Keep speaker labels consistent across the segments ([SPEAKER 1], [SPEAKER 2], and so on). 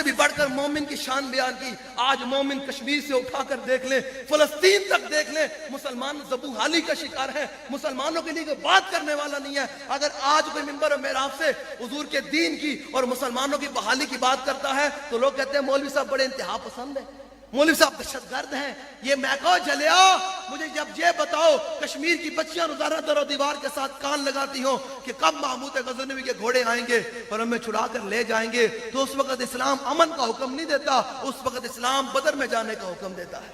[SPEAKER 1] بھی بڑھ کر مومن کی شان بیان کی. آج مومن کشمیر سے اٹھا کر دیکھ لیں, فلسطین تک دیکھ لیں, مسلمان ذبح حالی کا شکار ہے, مسلمانوں کے لیے کوئی بات کرنے والا نہیں ہے. اگر آج کوئی منبر و محراب سے حضور کے دین کی اور مسلمانوں کی بحالی کی بات کرتا ہے تو لوگ کہتے ہیں مولوی صاحب بڑے انتہا پسند ہیں, مولوی صاحب دہشت گرد ہیں. یہ میں کہو جلیا, مجھے جب یہ بتاؤ کشمیر کی بچیاں روزانہ در و دیوار کے ساتھ کان لگاتی ہوں کہ کب محمود غزنوی کے گھوڑے آئیں گے اور ہمیں چھڑا کر لے جائیں گے, تو اس وقت اسلام امن کا حکم نہیں دیتا, اس وقت اسلام بدر میں جانے کا حکم دیتا ہے.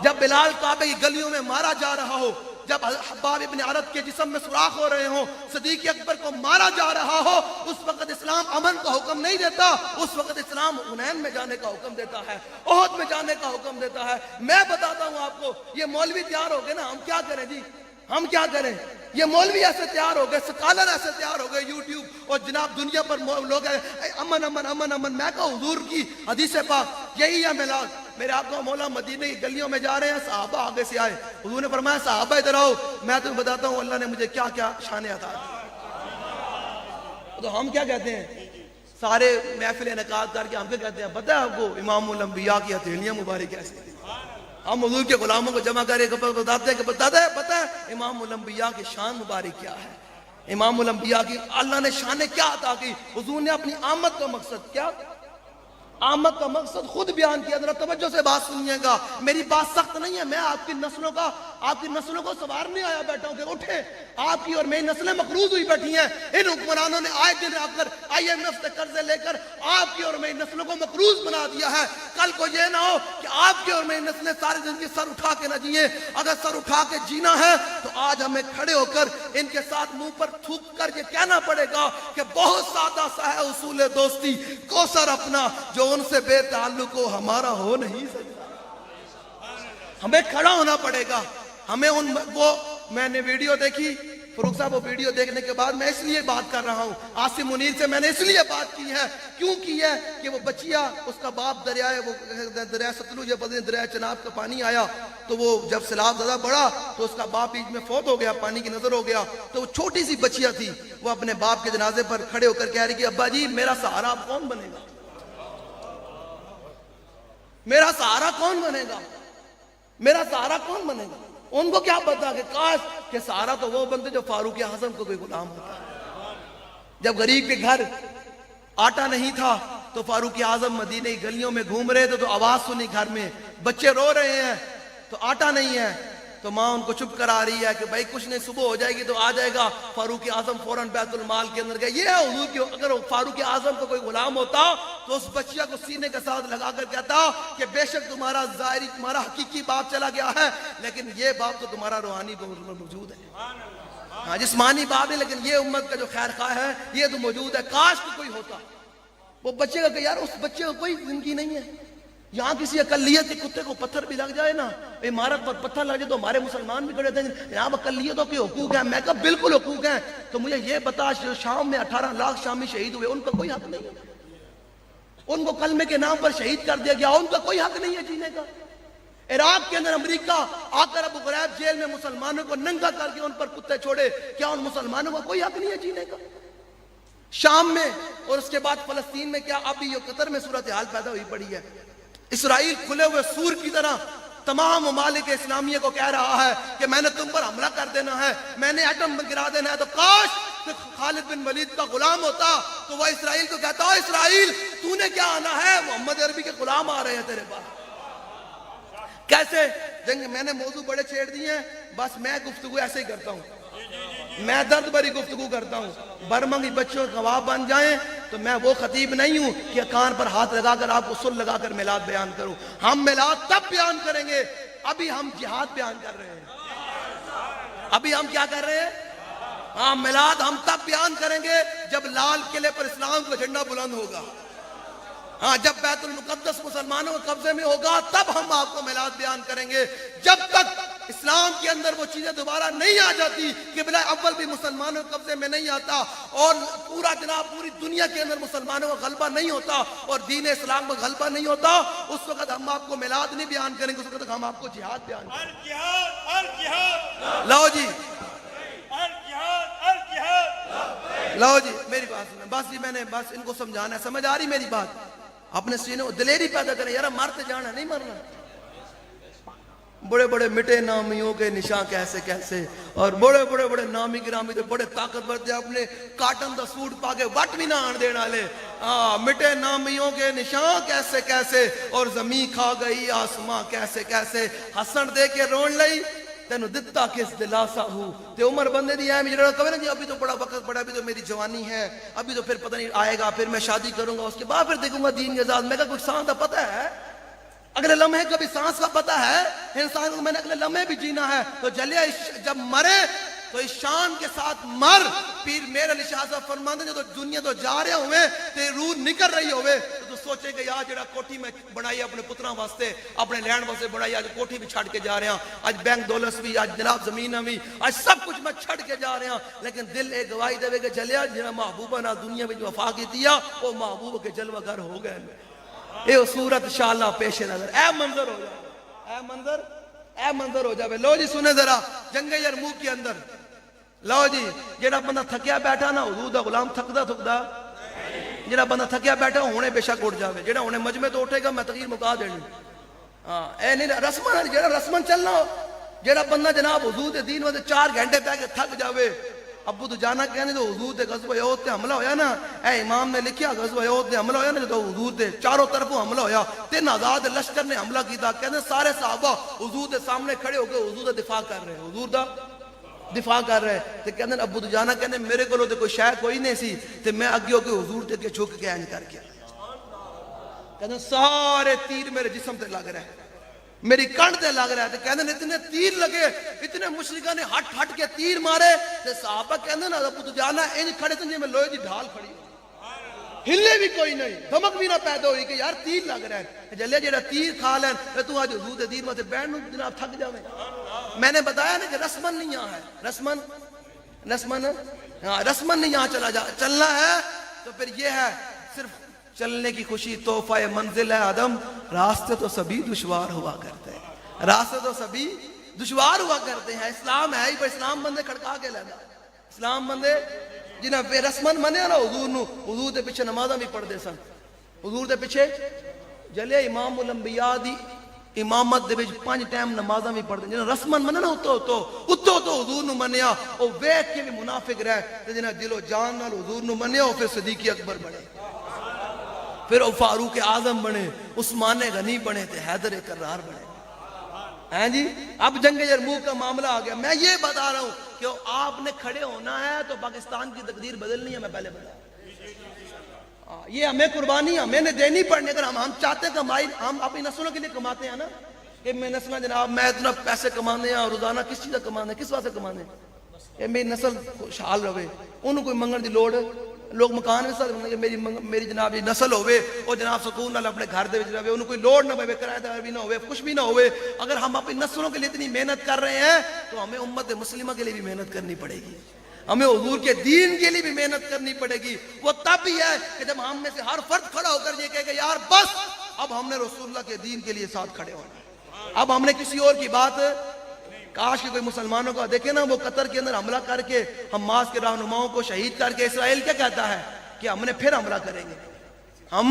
[SPEAKER 1] جب بلال کعبے کی گلیوں میں مارا جا رہا ہو, جب حباب ابن عرط کے جسم میں سوراخ ہو رہے ہوں, صدیق اکبر کو مارا جا رہا ہو, اس وقت اسلام امن کا حکم نہیں دیتا, اس وقت اسلام حنین میں جانے کا حکم دیتا ہے, احد میں جانے کا حکم دیتا ہے. میں بتاتا ہوں آپ کو, یہ مولوی تیار ہو گئے نا, ہم کیا کریں جی, ہم کیا کریں؟ یہ مولوی ایسے تیار ہو گئے, سکالر ایسے تیار ہو گئے یوٹیوب اور جناب دنیا پر لوگ امن امن امن امن. میں کہا حضور کی حدیث پاک یہی ہے میلاد. میرے آقا مولا مدینہ کی گلیوں میں جا رہے ہیں, صحابہ آگے سے آئے, حضور نے فرمایا صحابہ ادھر آؤ, میں تمہیں بتاتا ہوں اللہ نے مجھے کیا کیا شان عطا کی. تو ہم کیا کہتے ہیں, سارے محفل انعقاد کر کے ہم کیا کہتے ہیں پتہ ہے آپ کو, امام الانبیاء کی ہتھیلیاں مبارک ایسی تھیں. ہم حضور کے غلاموں کو جمع کرے بتاتے ہیں کہ پتہ ہے امام الانبیاء کی شان مبارک کیا ہے, امام الانبیاء کی اللہ نے شان کیا عطا کی. حضور نے اپنی آمد کا مقصد کیا, آمد کا مقصد خود بیان کیا. ذرا توجہ سے بات سنیے گا, میری بات سخت نہیں ہے, میں آپ کی نسلوں کو سوارنے آیا بیٹھا ہوں کہ اٹھے. آپ کی اور میری نسلیں مقروض ہوئی بیٹھی ہیں, ان حکمرانوں نے آئے دن آ کر IMF سے قرضے لے کر آپ کی اور میری نسلوں کو مقروض بنا دیا ہے. کل کو یہ نہ ہو کہ آپ کی اور میری نسلیں ساری زندگی سر اٹھا کے نہ جیئیں. اگر سر اٹھا کے جینا ہے تو آج ہمیں کھڑے ہو کر ان کے ساتھ منہ پر تھوک کر یہ کہنا پڑے گا کہ بہت سادہ سا ہے اصول دوستی, کوثر اپنا جو ان سے بے تعلق ہو ہمارا ہو نہیں سکتا. ہمیں کھڑا ہونا پڑے گا. ہمیں میں نے ویڈیو دیکھی فروخ صاحب, وہ ویڈیو دیکھنے کے بعد میں اس لیے بات کر رہا ہوں, عاصم منیر سے میں نے اس لیے بات کی ہے, کیوں کی ہے کہ وہ بچیا, اس کا باپ دریا ستلج یا دریا چناب کا پانی آیا تو وہ جب سیلاب زیادہ بڑھا تو اس کا باپ بیچ میں فوت ہو گیا, پانی کی نظر ہو گیا. تو وہ چھوٹی سی بچیا تھی, وہ اپنے باپ کے جنازے پر کھڑے ہو کر کہہ رہی کہ ابا جی میرا سہارا اب کون بنے گا, میرا سہارا کون بنے گا, میرا سہارا کون بنے گا. ان کو کیا پتا کہ کاش کہ سہارا تو وہ بنتے جو فاروق اعظم کو کوئی غلام ہوتا ہے. جب غریب کے گھر آٹا نہیں تھا تو فاروق اعظم مدینہ کی گلیوں میں گھوم رہے تھے, تو آواز سنی گھر میں بچے رو رہے ہیں تو آٹا نہیں ہے, تو ماں ان کو چپ کرا رہی ہے کہ بھائی کچھ نہیں, صبح ہو جائے گی تو آ جائے گا. فاروق اعظم فوراً بیت المال کے اندر گئے. یہ ہے حضور کی, اگر فاروق اعظم کو کوئی غلام ہوتا تو اس بچیا کو سینے کے ساتھ لگا کر کہتا کہ بے شک تمہارا ظاہری تمہارا حقیقی باپ چلا گیا ہے لیکن یہ باپ تو تمہارا روحانی موجود ہے. ہاں جسمانی باپ ہے لیکن یہ امت کا جو خیر خواہ ہے یہ تو موجود ہے. کاش کہ کوئی ہوتا. وہ بچے کا کہ یار اس بچے کو کوئی زندگی نہیں ہے. یہاں کسی اقلیت کے کتے کو پتھر بھی لگ جائے نا, عمارت پر پتھر لگ جائے تو ہمارے مسلمان بھی کھڑے تھے جناب اقلیتوں کے حقوق ہیں. میں کہا بالکل حقوق ہیں. تو مجھے یہ بتا, شام میں 18 لاکھ شامی شہید ہوئے, ان کا کوئی حق نہیں ہے. ان کو کلمے کے نام پر شہید کر دیا گیا, ان کا کوئی حق نہیں ہے جینے کا. عراق کے اندر امریکہ آ کر ابو غریب جیل میں مسلمانوں کو ننگا کر کے ان پر کتے چھوڑے, کیا ان مسلمانوں کا کوئی حق نہیں ہے جینے کا. شام میں اور اس کے بعد فلسطین میں کیا ابھی یہ قطر میں صورتحال پیدا ہوئی پڑی ہے. اسرائیل کھلے ہوئے سور کی طرح تمام ممالک اسلامیہ کو کہہ رہا ہے کہ میں نے تم پر حملہ کر دینا ہے, میں نے ایٹم گرا دینا ہے. تو کاش خالد بن ولید کا غلام ہوتا تو وہ اسرائیل کو کہتا, اسرائیل تو نے کیا آنا ہے, محمد عربی کے غلام آ رہے ہیں تیرے پاس. کیسے جنگ, میں نے موضوع بڑے چھیڑ دیے ہیں, بس میں گفتگو ایسے ہی کرتا ہوں, میں درد بھری گفتگو کرتا ہوں. برما کی بچوں کے گواہ بن جائیں تو میں وہ خطیب نہیں ہوں کہ کان پر ہاتھ لگا کر آپ کو سر لگا کر میلاد بیان کروں. ہم میلاد تب بیان کریں گے, ابھی ہم جہاد بیان کر رہے ہیں. ابھی ہم کیا کر رہے ہیں, ہاں میلاد ہم تب بیان کریں گے جب لال قلعے پر اسلام کا جھنڈا بلند ہوگا. ہاں جب بیت المقدس مسلمانوں کے قبضے میں ہوگا تب ہم آپ کو میلاد بیان کریں گے. جب تک اسلام کے اندر وہ چیزیں دوبارہ نہیں آ جاتی, قبلہ اول بھی مسلمانوں کے قبضے میں نہیں آتا اور پوری دنیا کے اندر مسلمانوں کا غلبہ نہیں ہوتا اور دین اسلام کا غلبہ نہیں ہوتا, اس وقت ہم آپ کو میلاد نہیں بیان کریں گے, اس وقت ہم آپ کو جہاد بیان کریں گے. لو جی, لو جی میری بات سنیں, بس جی میں نے بس ان کو سمجھانا ہے. سمجھ آ رہی میری بات, اپنے سینے میں دلیری پیدا کریں، یار مرتے جانا نہیں مرنا. بڑے بڑے مٹے نامیوں کے نشان کیسے کیسے، اور بڑے بڑے بڑے نامی گرامی تو بڑے طاقتور تھے، اپنے کاٹن دا سوٹ پا کے وٹ بھی نہ آن دین والے. مٹے نامیوں کے نشان کیسے کیسے، اور زمین کھا گئی آسماں کیسے کیسے. ہسن دے کے رون لئی تینو دتا کس دلاسا ہوں. تے عمر بندے دی ہے جڑا کہے نا جی ابھی تو بڑا وقت پڑا، ابھی تو میری جوانی ہے، ابھی تو پھر پتہ نہیں آئے گا، پھر میں شادی کروں گا، اس کے بعد پھر دیکھوں گا دین کے ساتھ. میں کہا کچھ سانس کا پتہ ہے، اگلے لمحے کبھی سانس کا پتہ ہے انسان کو، میں نے اگلے لمحے بھی جینا ہے. تو جلیا جب مرے تو اس شان کے ساتھ مر. پیر میرے علی شاہ صاحب فرماندے جو دنیا تو جا رہے ہوئے تے روح نکل رہی ہوئے تو سوچے کہ یار جڑا کوٹھی میں بنائی اپنے پتراں واسطے، اپنے لینڈ واسطے بنائی، آج کوٹھی بھی چھڑ کے جا رہے ہیں، آج بینک دولت بھی، آج جناب زمیناں بھی، آج سب کچھ میں چھڑ کے جا رہے ہیں. لیکن دل ایک گواہی دے کہ جلیا جڑا محبوبہ نہ دنیا میں جو وفا کی دیا وہ محبوب کے جلوہ گر ہو گئے. اے صورت انشاءاللہ پیش نظر، اے منظر ہو جائے، اے منظر ہو جائے. لو جی سنے ذرا جنگ یرموک کے اندر، لو جی جڑا بندہ تھکیا بیٹھا نا حضور دا غلام تھکدا جڑا بندہ تھکیا بیٹھا ہونے بے شک اٹھ جاوے، جڑا ہونے مجمع تو اٹھے گا میں تقریر مکا دینی. اے نہیں رسمن، جڑا رسمن چلنا ہو، جڑا بندہ جناب حضور دے دین واسطے 4 گھنٹے پہ کے تھک جاوے. ابو تو جانا کہنے تو حضور دے غزوہ احد تے حملہ ہویا نا، اے امام نے لکھیا غزوہ احد تے حملہ ہویا نا، جو حضور دے چاروں طرفوں حملہ ہویا، 3000 لشکر نے حملہ کیتا. کہنے سارے صحابہ حضور دے سامنے کھڑے ہو کے حضور دا دفاع کر رہے، حضور دا دفاع کر رہے. تے کہنے ابو تو جانا کہنے میرے کو تے کوئی شے کوئی نہیں سی، تے میں اگے ہو کے حضور تے جھک کے انج کر کے کہنے سارے تیر میرے جسم تے لگ رہے، میری کن تے لگ رہا ہے. کہنے اتنے تیر لگے، اتنے مشرکہ نے ہٹ کے تیر مارے. تے صحابہ کہنے نا ابو تو جانا انج کھڑے تھے میں لوہے دی ڈھال کھڑی، ہلے بھی کوئی نہیں، دھمک بھی نہ پیدا ہوئی کہ یار تیر لگ رہا ہے. جلے جڑا تیر کھا لین تو آج حضور دے دین واسطے بیٹھ نو جناب تھک جاوے. میں نے بتایا نا کہ رسمن نہیں یہاں ہے، رسمن نہیں یہاں چلنا ہے. تو پھر یہ ہے صرف چلنے کی خوشی تحفہ منزل ہے آدم، راستے تو سبھی دشوار ہوا کرتے ہیں، راستے تو سبھی دشوار ہوا کرتے ہیں. اسلام ہے ہی پر اسلام بندے کھڑکا کے لینا، اسلام بندے جنہاں بے رسمن منیا نا حضور نو، حضور دے پیچھے نمازاں بھی پڑھ دے سن، حضور دے پیچھے جلے امام الانبیاء دی امامت دے وچ 5 ٹائم نمازاں بھی پڑھ دے. جنہاں رسمن منیا نا اتو حضور نو منیا، او ویکھ کے بھی منافق رہے. تے جنہاں دل و جان نال حضور نو منیا او پھر صدیق اکبر بنے، پھر وہ فاروق اعظم بنے، عثمان غنی بنے، تے حیدر کرار بنے. ہیں جی اب جنگ یرموک کا معاملہ آ گیا. میں یہ بتا رہا ہوں کہ آپ نے کھڑے ہونا ہے تو پاکستان کی تقدیر بدلنی ہے. میں پہلے بتا یہ ہمیں قربانی ہمیں نے دینی پڑنی. اگر ہم چاہتے کمائی، ہم اپنی نسلوں کے لیے کماتے ہیں نا، کہ میں نسلیں جناب میں اتنا پیسے کمانے ہیں اور روزانہ کس چیز کا کمانے، کس واسطے کمانے کہ میری نسل خوشحال رہے، انہوں کوئی منگن دی لوڑ، لوگ مکان میں ساتھ کہ میری جناب نسل ہوئے اور جناب سکون نال اپنے گھر دے وچ رہے، انہوں کوئی لوڑ نہ ہوئے، کرایہ دار بھی نہ ہوئے، کچھ بھی نہ ہوئے. اگر ہم اپنی نسلوں کے لیے اتنی محنت کر رہے ہیں تو ہمیں امت مسلمہ کے لیے بھی محنت کرنی پڑے گی، ہمیں حضور کے دین کے لیے بھی محنت کرنی پڑے گی. وہ تب ہی ہے کہ جب ہم میں سے ہر فرد کھڑا ہو کر یہ کہے کہ یار بس اب ہم نے رسول اللہ کے دین کے لیے ساتھ کھڑے ہونا ہے، اب ہم نے کسی اور کی بات. کاش کہ کوئی مسلمانوں کا دیکھیں نا، وہ قطر کے اندر حملہ کر کے حماس کے رہنماؤں کو شہید کر کے اسرائیل کیا کہتا ہے کہ ہم نے پھر حملہ کریں گے. ہم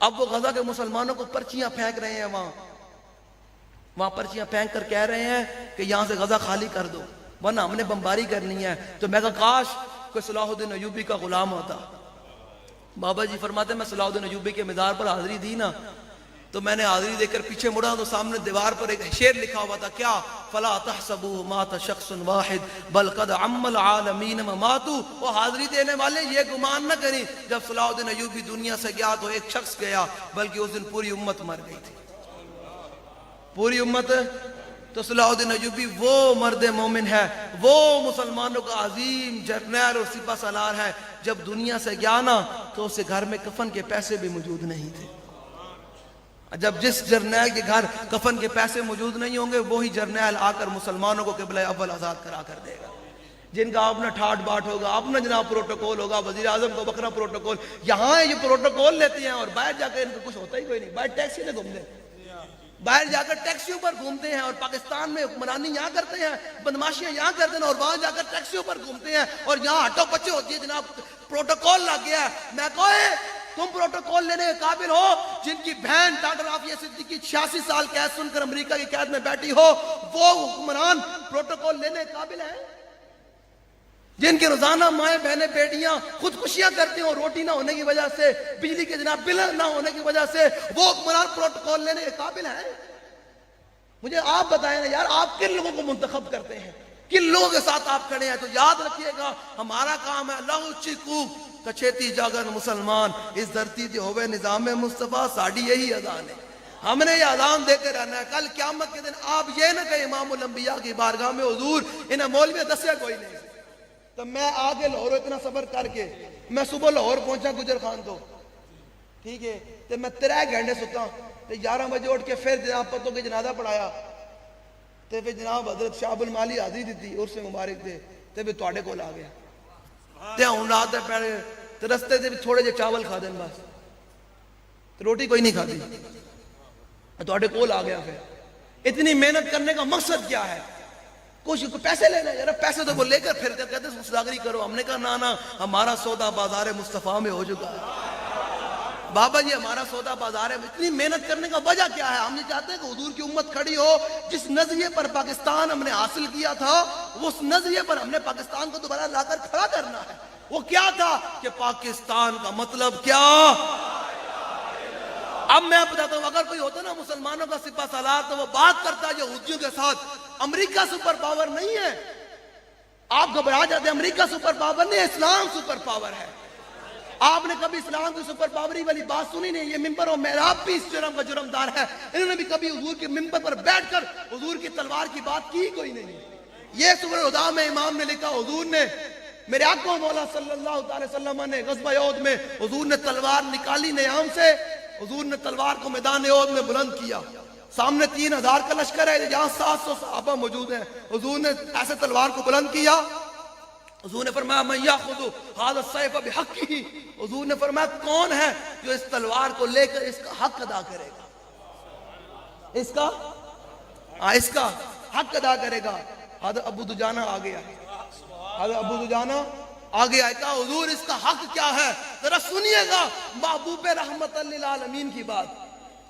[SPEAKER 1] اب وہ غزہ کے مسلمانوں کو پرچیاں پھینک رہے ہیں، وہاں پرچیاں پھینک کر کہہ رہے ہیں کہ یہاں سے غزہ خالی کر دو ورنہ ہم نے بمباری کرنی ہے. تو میں کہا کاش کوئی صلاح الدین ایوبی کا غلام ہوتا. بابا جی فرماتے ہیں میں صلاح الدین ایوبی کے مزار پر حاضری دی نا، تو میں نے حاضری دے کر پیچھے مڑا تو سامنے دیوار پر ایک شعر لکھا ہوا تھا، کیا فلا تحسبوه مات شخص واحد بل قد عم العالمین ماتوا. وہ حاضری دینے والے یہ گمان نہ کریں جب صلاح الدین ایوبی دنیا سے گیا تو ایک شخص گیا، بلکہ اس دن پوری امت مر گئی تھی، پوری امت. تو صلاح الدین ایوبی وہ مرد مومن ہے، وہ مسلمانوں کا عظیم جرنیل اور سپہ سالار ہے. جب دنیا سے گیا نا تو اسے گھر میں کفن کے پیسے بھی موجود نہیں تھے. جب جس جرنیل کے گھر کفن کے پیسے موجود نہیں ہوں گے وہی جرنیل آ کر مسلمانوں کو قبلہ اول آزاد کرا کر دے گا، جن کا اپنا ٹھاٹ باٹ ہوگا، اپنا جناب پروٹوکول ہوگا، وزیر اعظم کو بکرا پروٹوکول. یہاں یہ پروٹوکول لیتے ہیں اور باہر جا کر ان کو کچھ ہوتا ہی کوئی نہیں. باہر ٹیکسی میں گھومتے ہیں، باہر جا کر ٹیکسیوں پر گھومتے ہیں، اور پاکستان میں حکمرانی یہاں کرتے ہیں، بدماشیاں یہاں کرتے ہیں، اور وہاں جا کر ٹیکسیوں پر گھومتے ہیں، اور یہاں ہٹو بچے ہوتی ہے جناب پروٹوکول لگ گیا ہے. میں کہے تم پروٹوکول لینے کے قابل ہو؟ جن کی بہن ڈاکٹر عافیہ صدیقی 86 سال قید سن کر امریکہ کی قید میں بیٹھی ہو، وہ حکمران پروٹوکول لینے کے قابل ہیں؟ جن کے روزانہ مائیں بہنیں بیٹیاں خودکشیاں کرتی ہوں روٹی نہ ہونے کی وجہ سے، بجلی کے جناب بل نہ ہونے کی وجہ سے، وہ حکمران پروٹوکول لینے کے قابل ہیں؟ مجھے آپ بتائیں نا یار، آپ کن لوگوں کو منتخب کرتے ہیں؟ کن لوگوں کے ساتھ آپ کھڑے ہیں؟ تو یاد رکھیے گا، ہمارا کام ہے لہو چیکو کچھیتی جاگن مسلمان، اس دھرتی دے ہوئے نظام مصطفیٰ، ساڑی یہی اذان ہے، ہم نے یہ اذان دے کے رہنا ہے۔ کل قیامت کے دن آپ یہ نہ کہیں امام الانبیاء کی بارگاہ میں حضور انہیں مولوی دسیا کوئی نہیں۔ تو میں آگے لاہور اتنا سفر کر کے میں صبح لاہور پہنچا گجر خان تو ٹھیک ہے، تو میں 3 گھنٹے ستا، تو 11 بجے اٹھ کے پھر جناب پتوں کے جنازہ پڑھایا، تو پھر جناب حضرت شاہ المالی حاضری دیتی عرس مبارک دے، تو پھر تواڈے کول آ گیا، تے ہن رات دے پہلے تے رستے سے بھی تھوڑے جے چاول کھا دین بس، تو روٹی کوئی نہیں کھاتی، تواڈے کول آ گیا۔ پھر اتنی محنت کرنے کا مقصد کیا ہے؟ کوئی پیسے لینا ہے یار، پیسے تو وہ لے کر پھر کہتے ہیں صداقت کرو۔ ہم نے کہا نا ہمارا سودا بازار مصطفیٰ میں ہو چکا ہے بابا جی، ہمارا سودا بازار ہے۔ اتنی محنت کرنے کا وجہ کیا ہے؟ ہم یہ چاہتے ہیں کہ حضور کی امت کھڑی ہو، جس نظریے پر پاکستان ہم نے حاصل کیا تھا اس نظریے پر ہم نے پاکستان کو دوبارہ لا کر کھڑا کرنا ہے۔ وہ کیا تھا کہ پاکستان کا مطلب کیا؟ اب میں بتاتا ہوں، اگر کوئی ہوتا نا مسلمانوں کا سپہ سالار تو وہ بات کرتا ہے یہودیوں کے ساتھ، امریکہ سپر پاور نہیں ہے۔ آپ گھبرا جاتے ہیں، امریکہ سپر پاور نہیں، اسلام سپر پاور ہے۔ آپ نے کبھی اسلام کی سپر پاوری والی بات سنی نہیں۔ یہ ممبر و محراب بھی اس جرم کا جرمدار ہے، انہوں نے بھی کبھی حضور کے ممبر پر بیٹھ کر حضور کی تلوار کی بات کی کوئی نہیں۔ یہ سورہ الہدیٰ میں امام نے لکھا، حضور نے میرے آقا مولا صلی اللہ علیہ وسلم نے غزوہ احد میں حضور نے تلوار نکالی نیام سے، حضور نے تلوار کو میدان احد میں بلند کیا، سامنے 3000 کا لشکر ہے، یہاں 700 صحابہ موجود ہیں، حضور نے ایسے تلوار کو بلند کیا، حضور نے فرمایا من یاخذ ھذا السیف بحقہ، حضور نے فرمایا کون ہے جو اس تلوار کو لے کر اس کا حق ادا کرے گا، اس کا حق ادا کرے گا۔ حضرت ابو دجانہ آ گیا، حضرت ابو دجانہ آ گیا، کہا حضور اس کا حق کیا ہے؟ ذرا سنیے گا محبوب رحمت للعالمین کی بات۔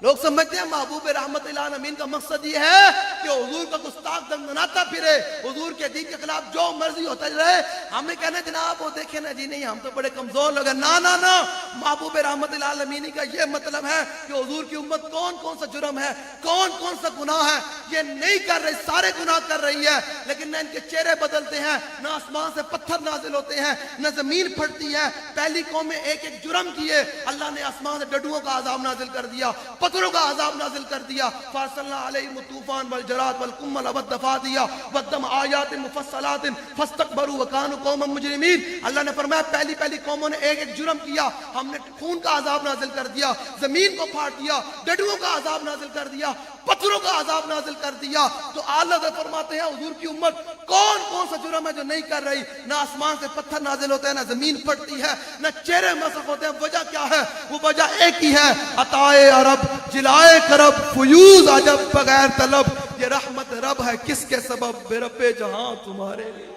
[SPEAKER 1] لوگ سمجھتے ہیں محبوب رحمت للعالمین کا مقصد یہ ہے کہ حضور کا گستاخ دنگناتا پھرے، حضور کے دین کے خلاف جو مرضی ہوتا رہے۔ ہمیں کہنا جناب وہ دیکھیں نا جی، نہیں ہم تو بڑے کمزور لوگ ہیں، نا محبوب رحمت للعالمین کا یہ مطلب ہے کہ حضور کی امت کون کون سا جرم ہے، کون کون سا گناہ ہے یہ نہیں کر رہی، سارے گناہ کر رہی ہے، لیکن نہ ان کے چہرے بدلتے ہیں، نہ آسمان سے پتھر نازل ہوتے ہیں، نہ زمین پھٹتی ہے۔ پہلی قوم میں ایک ایک جرم کیے، اللہ نے آسمان سے ڈڈوؤں کا عذاب نازل کر دیا، پتھروں کا عذاب نازل کر دیا، فارسلنا علیہم الطوفان والجراد والقمل والضفادع والدم آیات مفصلات فاستکبروا وکانوا قوما مجرمین۔ اللہ نے فرمایا پہلی قوموں نے ایک ایک جرم کیا، ہم نے خون کا عذاب نازل کر دیا، زمین کو پھاڑ دیا، ڈڈوؤں کا عذاب نازل کر دیا، پتھروں کا عذاب نازل کر دیا۔ تو اللہ فرماتے ہیں حضور کی امت کون کون سا جرم ہے جو نہیں کر رہی؟ نہ آسمان سے پتھر نازل ہوتے ہیں، نہ زمین پھٹتی ہے، نہ چہرے مسخ ہوتے ہیں۔ وجہ کیا ہے؟ وہ وجہ ایک ہی ہے، عطائے عرب جلائے کرب فیوز عجب بغیر طلب، یہ رحمت رب ہے کس کے سبب، بے رب جہاں تمہارے لیے۔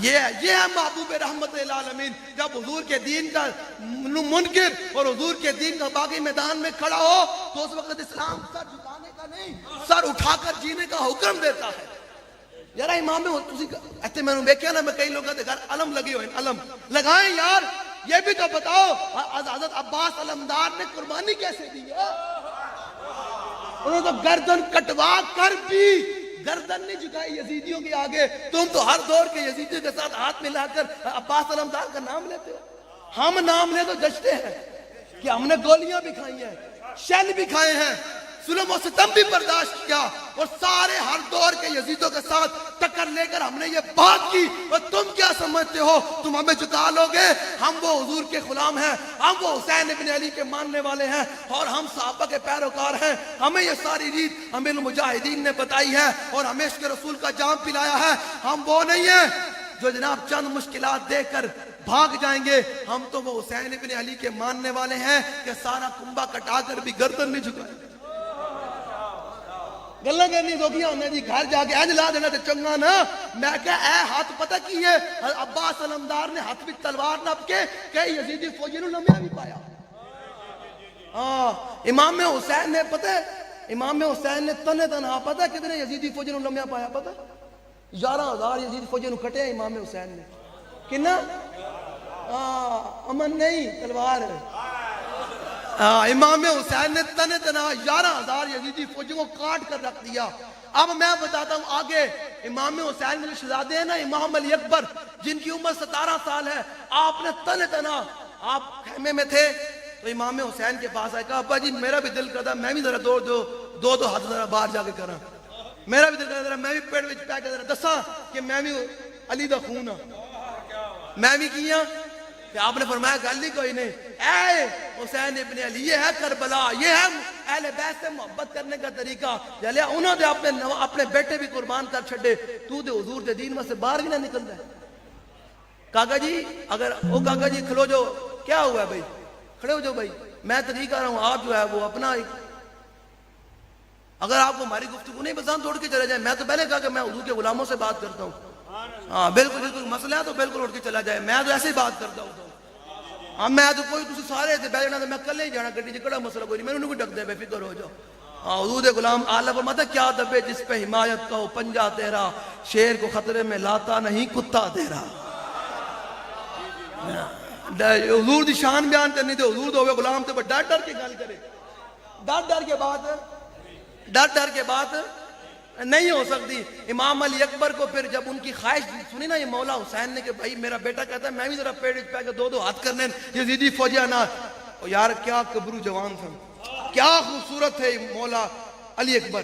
[SPEAKER 1] یہ ہے محبوب رحمت للعالمین۔ جب حضور کے دین کا منکر اور حضور کے دین کا باغی میدان میں کھڑا ہو تو اس وقت اسلام سر جھکانے کا نہیں، سر اٹھا کر جینے کا حکم دیتا ہے۔ یار امام ایسے میں نے دیکھا نا، میں کئی لوگوں کے گھر علم لگے ہوئے ہیں، علم لگائیں یار، یہ بھی تو بتاؤ حضرت عباس علمدار نے قربانی کیسے دی ہے؟ انہوں نے تو گردن کٹوا کر بھی گردن نہیں جھکائی یزیدیوں کے آگے۔ تم تو ہر دور کے یزیدیوں کے ساتھ ہاتھ ملا کر عباس علمدار کا نام لیتے ہو۔ ہم نام لے تو جشتے ہیں کہ ہم نے گولیاں بھی کھائی ہیں، شیل بھی کھائے ہیں، ظلم و ستم بھی برداشت کیا، اور سارے ہر دور کے یزیدوں کے ساتھ ٹکر لے کر ہم نے یہ بات کی۔ اور تم کیا سمجھتے ہو تم ہمیں جھکا لو گے؟ ہم وہ حضور کے غلام ہیں، ہم وہ حسین ابن علی کے ماننے والے ہیں، اور ہم صحابہ کے پیروکار ہیں۔ ہمیں یہ ساری ریت ہمیں المجاہدین نے بتائی ہے اور ہمیں عشق رسول کا جام پلایا ہے۔ ہم وہ نہیں ہیں جو جناب چند مشکلات دے کر بھاگ جائیں گے، ہم تو وہ حسین ابن علی کے ماننے والے ہیں کہ سارا کنبہ کٹا کر بھی گردن نہیں جھکائیں گے۔ گلا کرنی سوکھیاں ہونے جی گھر جا کے اج لا دینا تے چنگا نا میں کہ اے ہاتھ پتہ کی ہے عباس علمدار نے ہاتھ وچ تلوار نپ کے کہ یزیدی فوجی نو لمیا بھی پایا ہاں امام حسین نے پتہ ہے امام حسین نے تنے تنہا پتہ ہے کتنے یزیدی فوجی نو لمیا پایا پتہ 11,000 یزیدی فوجی نو کٹے امام حسین نے کنا امن نہیں تلوار امام حسین نے تنے تنہا 11,000 یزیدی فوجیوں کو کاٹ کر رکھ دیا اب میں بتاتا ہوں آگے امام حسین کے شہزادے ہیں نا امام علی اکبر جن کی عمر 17 سال ہے آپ نے تنے تنہا آپ خیمے میں تھے تو امام حسین کے پاس آئے کہا ابا جی میرا بھی دل کرتا میں بھی ذرا دو ہاتھ ذرا باہر جا کے کراں میرا بھی دل کرتا ذرا میں بھی پیٹ وچ پے کے ذرا دساں کہ میں بھی علی دا خون ہاں میں بھی کیا کہ آپ نے فرمایا گل ہی کوئی نہیں اے حسین ابن علی یہ ہے کربلا یہ ہے اہل بیت سے محبت کرنے کا طریقہ جلے انہوں نے اپنے بیٹے بھی قربان کر چھڑے تو دے حضور دے دین میں سے باہر بھی نہ نکلتا ہے کاکا جی اگر او کاکا جی کھلو جو کیا ہوا ہے بھائی کھڑے ہو جو بھائی میں طریق آ رہا ہوں آپ جو ہے وہ اپنا اگر آپ کو ہماری گفتگو نہیں پسند توڑ کے چلے جائیں میں تو پہلے کہا کہ میں حضور کے غلاموں سے بات کرتا ہوں ہاں بالکل بالکل مسئلہ ہے تو بالکل اٹھ کے چلا جائے میں تو ایسے ہی بات کرتا ہوں ہاں میں تو کوئی تسی سارے تھے بیٹھنا تو میں کلے ہی جانا گڈی کڑا مسئلہ کوئی نہیں میں انہوں کو ڈک دے بے فکر ہو جاؤ ہاں حضور دے غلام آلہ فرماتا کیا دبے جس پہ حمایت کا ہو پنجہ تیرا شیر کو خطرے میں لاتا نہیں کتا تیرا حضور دی شان بیان کرنی تے حضور دے ہوئے غلام تے ڈر ڈر کے گل کرے ڈر ڈر کے بات نہیں ہو سکتی امام علی اکبر کو پھر جب ان کی خواہش سنی نا یہ مولا حسین نے کہ بھائی میرا بیٹا کہتا ہے میں بھی ذرا پیڑ پہ کے دو ہاتھ کرنے یزیدی فوجیاں نہ یار کیا کبرو جوان تھا کیا خوبصورت ہے مولا علی اکبر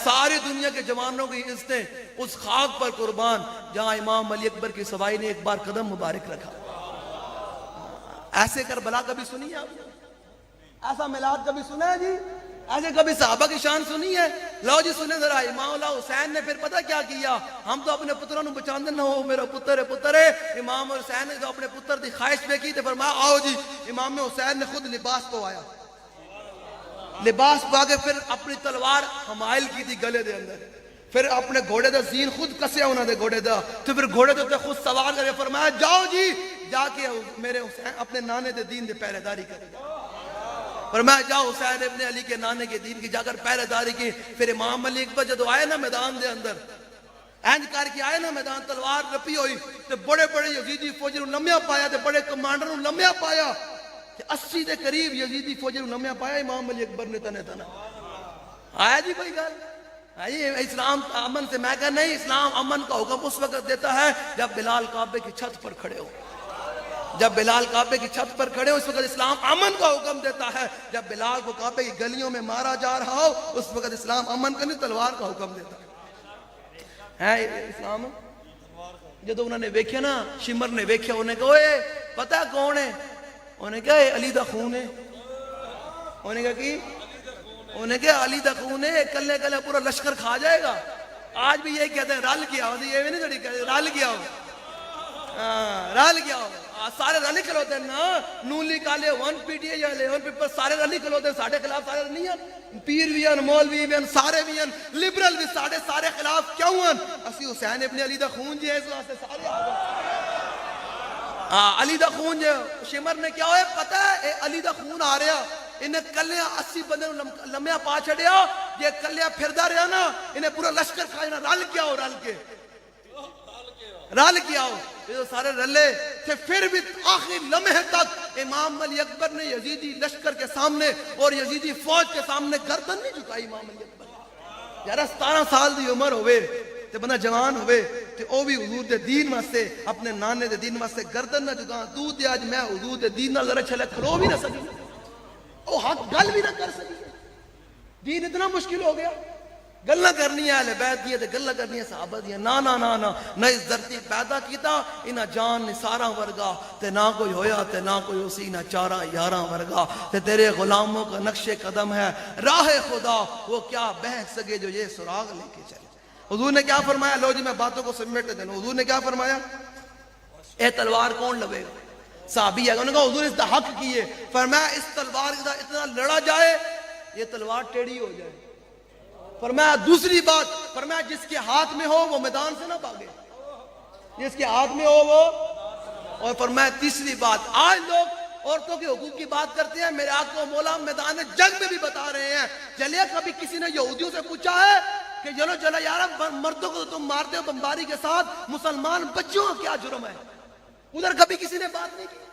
[SPEAKER 1] ساری دنیا کے جوانوں کی عزتیں اس خاک پر قربان جہاں امام علی اکبر کی سوائی نے ایک بار قدم مبارک رکھا ایسے کربلا کبھی سنی ہے آپ ایسا میلاد کبھی سنا ہے جی ایسے کبھی صحابہ کی شان سنی ہے لو جی سنیں ذرا امام اللہ حسین نے پھر پتہ کیا کیا ہم تو اپنے پتروں نے بچاندے نہ ہو میرا پتر ہے امام حسین نے جو اپنے پتر دی خواہش پہ کی تے فرمایا آؤ جی امام حسین نے خود لباس پوایا لباس پا کے پھر اپنی تلوار حمائل کی تھی گلے دے اندر پھر اپنے گھوڑے دا زین خود کسیا انہوں نے گھوڑے دا تو پھر گھوڑے دے خود سوار کرے فرمایا جاؤ جی جا کے میرے حسین اپنے نانے دے دین دے پہرے داری کرے فرمایا جاؤ حسین ابن علی کے نانے کے دین کی جا کر پہرے داری کی پھر امام علی اکبر جدو آئے نا میدان دے اندر اینج کر کے آئے نا میدان تلوار رپی ہوئی تے بڑے بڑے یزیدی فوجی نو لمیا پایا تے بڑے کمانڈر نو لمیا پایا تے 80 دے قریب یزیدی فوجی نو لمیا پایا امام علی اکبر نے تنے آیا جی کوئی گل اسلام امن سے میں کہا نہیں اسلام امن کا حکم اس وقت دیتا ہے جب بلال کعبے کی چھت پر کھڑے ہو جب بلال کعبے کی چھت پر کھڑے ہو اس وقت اسلام امن کا حکم دیتا ہے جب بلال کو کعبے کی گلیوں میں مارا جا رہا ہو اس وقت اسلام امن کا نہیں تلوار کا حکم دیتا ہے اسلام جب انہوں نے ویکھیا نا شمر نے ویکھیا انہیں کہا اوے پتہ کون ہے انہیں کہا علی دا خون ہے انہیں کہا کی انہیں کہا علی دا خون ہے کلے کلے پورا لشکر کھا جائے گا آج بھی یہی کہتے ہیں رل گیا ہو یہ بھی نہیں تھوڑی کہتے رل گیا ہو رل گیا ہو سارے رلی کھلوتے ہیں نا نولی کالے one P T A one paper سارے رلی کھلوتے ہیں ساڑھے خلاف سارے نہیں ہیں پیر بھی ہیں مولوی بھی ہیں سارے بھی ہیں لبرل بھی سارے خلاف کیوں ہیں اسی حسین ابن علی دا خون جی ہے اس واسطے سارے علی دا خون جی شمر نے کیا ہوئے پتہ ہے علی دا خون آ رہا انہیں کلیاں 80 بندے لمحہ پا چھڑیا یہ کلیاں پھردہ رہا نا انہیں پورا لشکر کھائینا رل کیا ہو رل کیا ہو یہ سارے رلے تھے پھر بھی آخری لمحے تک امام علی اکبر نے یزیدی لشکر کے سامنے اور یزیدی فوج کے سامنے گردن نہیں جھکائی امام علی اکبر یارہ 17 سال دی عمر ہوئے تے بندہ جوان ہوئے تے او بھی حضور دے دین واسطے اپنے نانے دے دین واسطے گردن نہ جھکا تو تے آج میں حضور دے دین نہ ذرا چھلے کھلو بھی نہ سکی او حق گل بھی نہ کر سکی دین اتنا مشکل ہو گیا گلہ کرنی ہے اہل بیت دیئے تے گلہ کرنی ہے صحابہ دیئے نہ اس دھرتی پیدا کیتا انہ جان نثاراں ورگا تے نہ کوئی ہویا تے نہ کوئی اسی نہ چاراں یاراں ورگا تے تیرے غلاموں کا نقش قدم ہے راہ خدا وہ کیا بہہ سکے جو یہ سراغ لے کے چلے حضور نے کیا فرمایا لو جی میں باتوں کو سمیٹے دینا حضور نے کیا فرمایا اے تلوار کون لوے گا صحابی ہے انہوں نے کہا حضور اس دا حق کیے فرمایا اس تلوار کا اتنا لڑا جائے یہ تلوار ٹیڑھی ہو جائے فرمایا دوسری بات، فرمایا جس کے ہاتھ میں ہو وہ میدان سے نہ بھاگے، جس کے ہاتھ میں ہو وہ. اور فرمایا تیسری بات، آج لوگ عورتوں کے حقوق کی بات کرتے ہیں، میرے آقا و مولا میدان جنگ میں بھی بتا رہے ہیں. چلیے کبھی کسی نے یہودیوں سے پوچھا ہے کہ چلو یار مردوں کو تم مارتے ہو بمباری کے ساتھ، مسلمان بچوں کا کیا جرم ہے؟ ادھر کبھی کسی نے بات نہیں کی.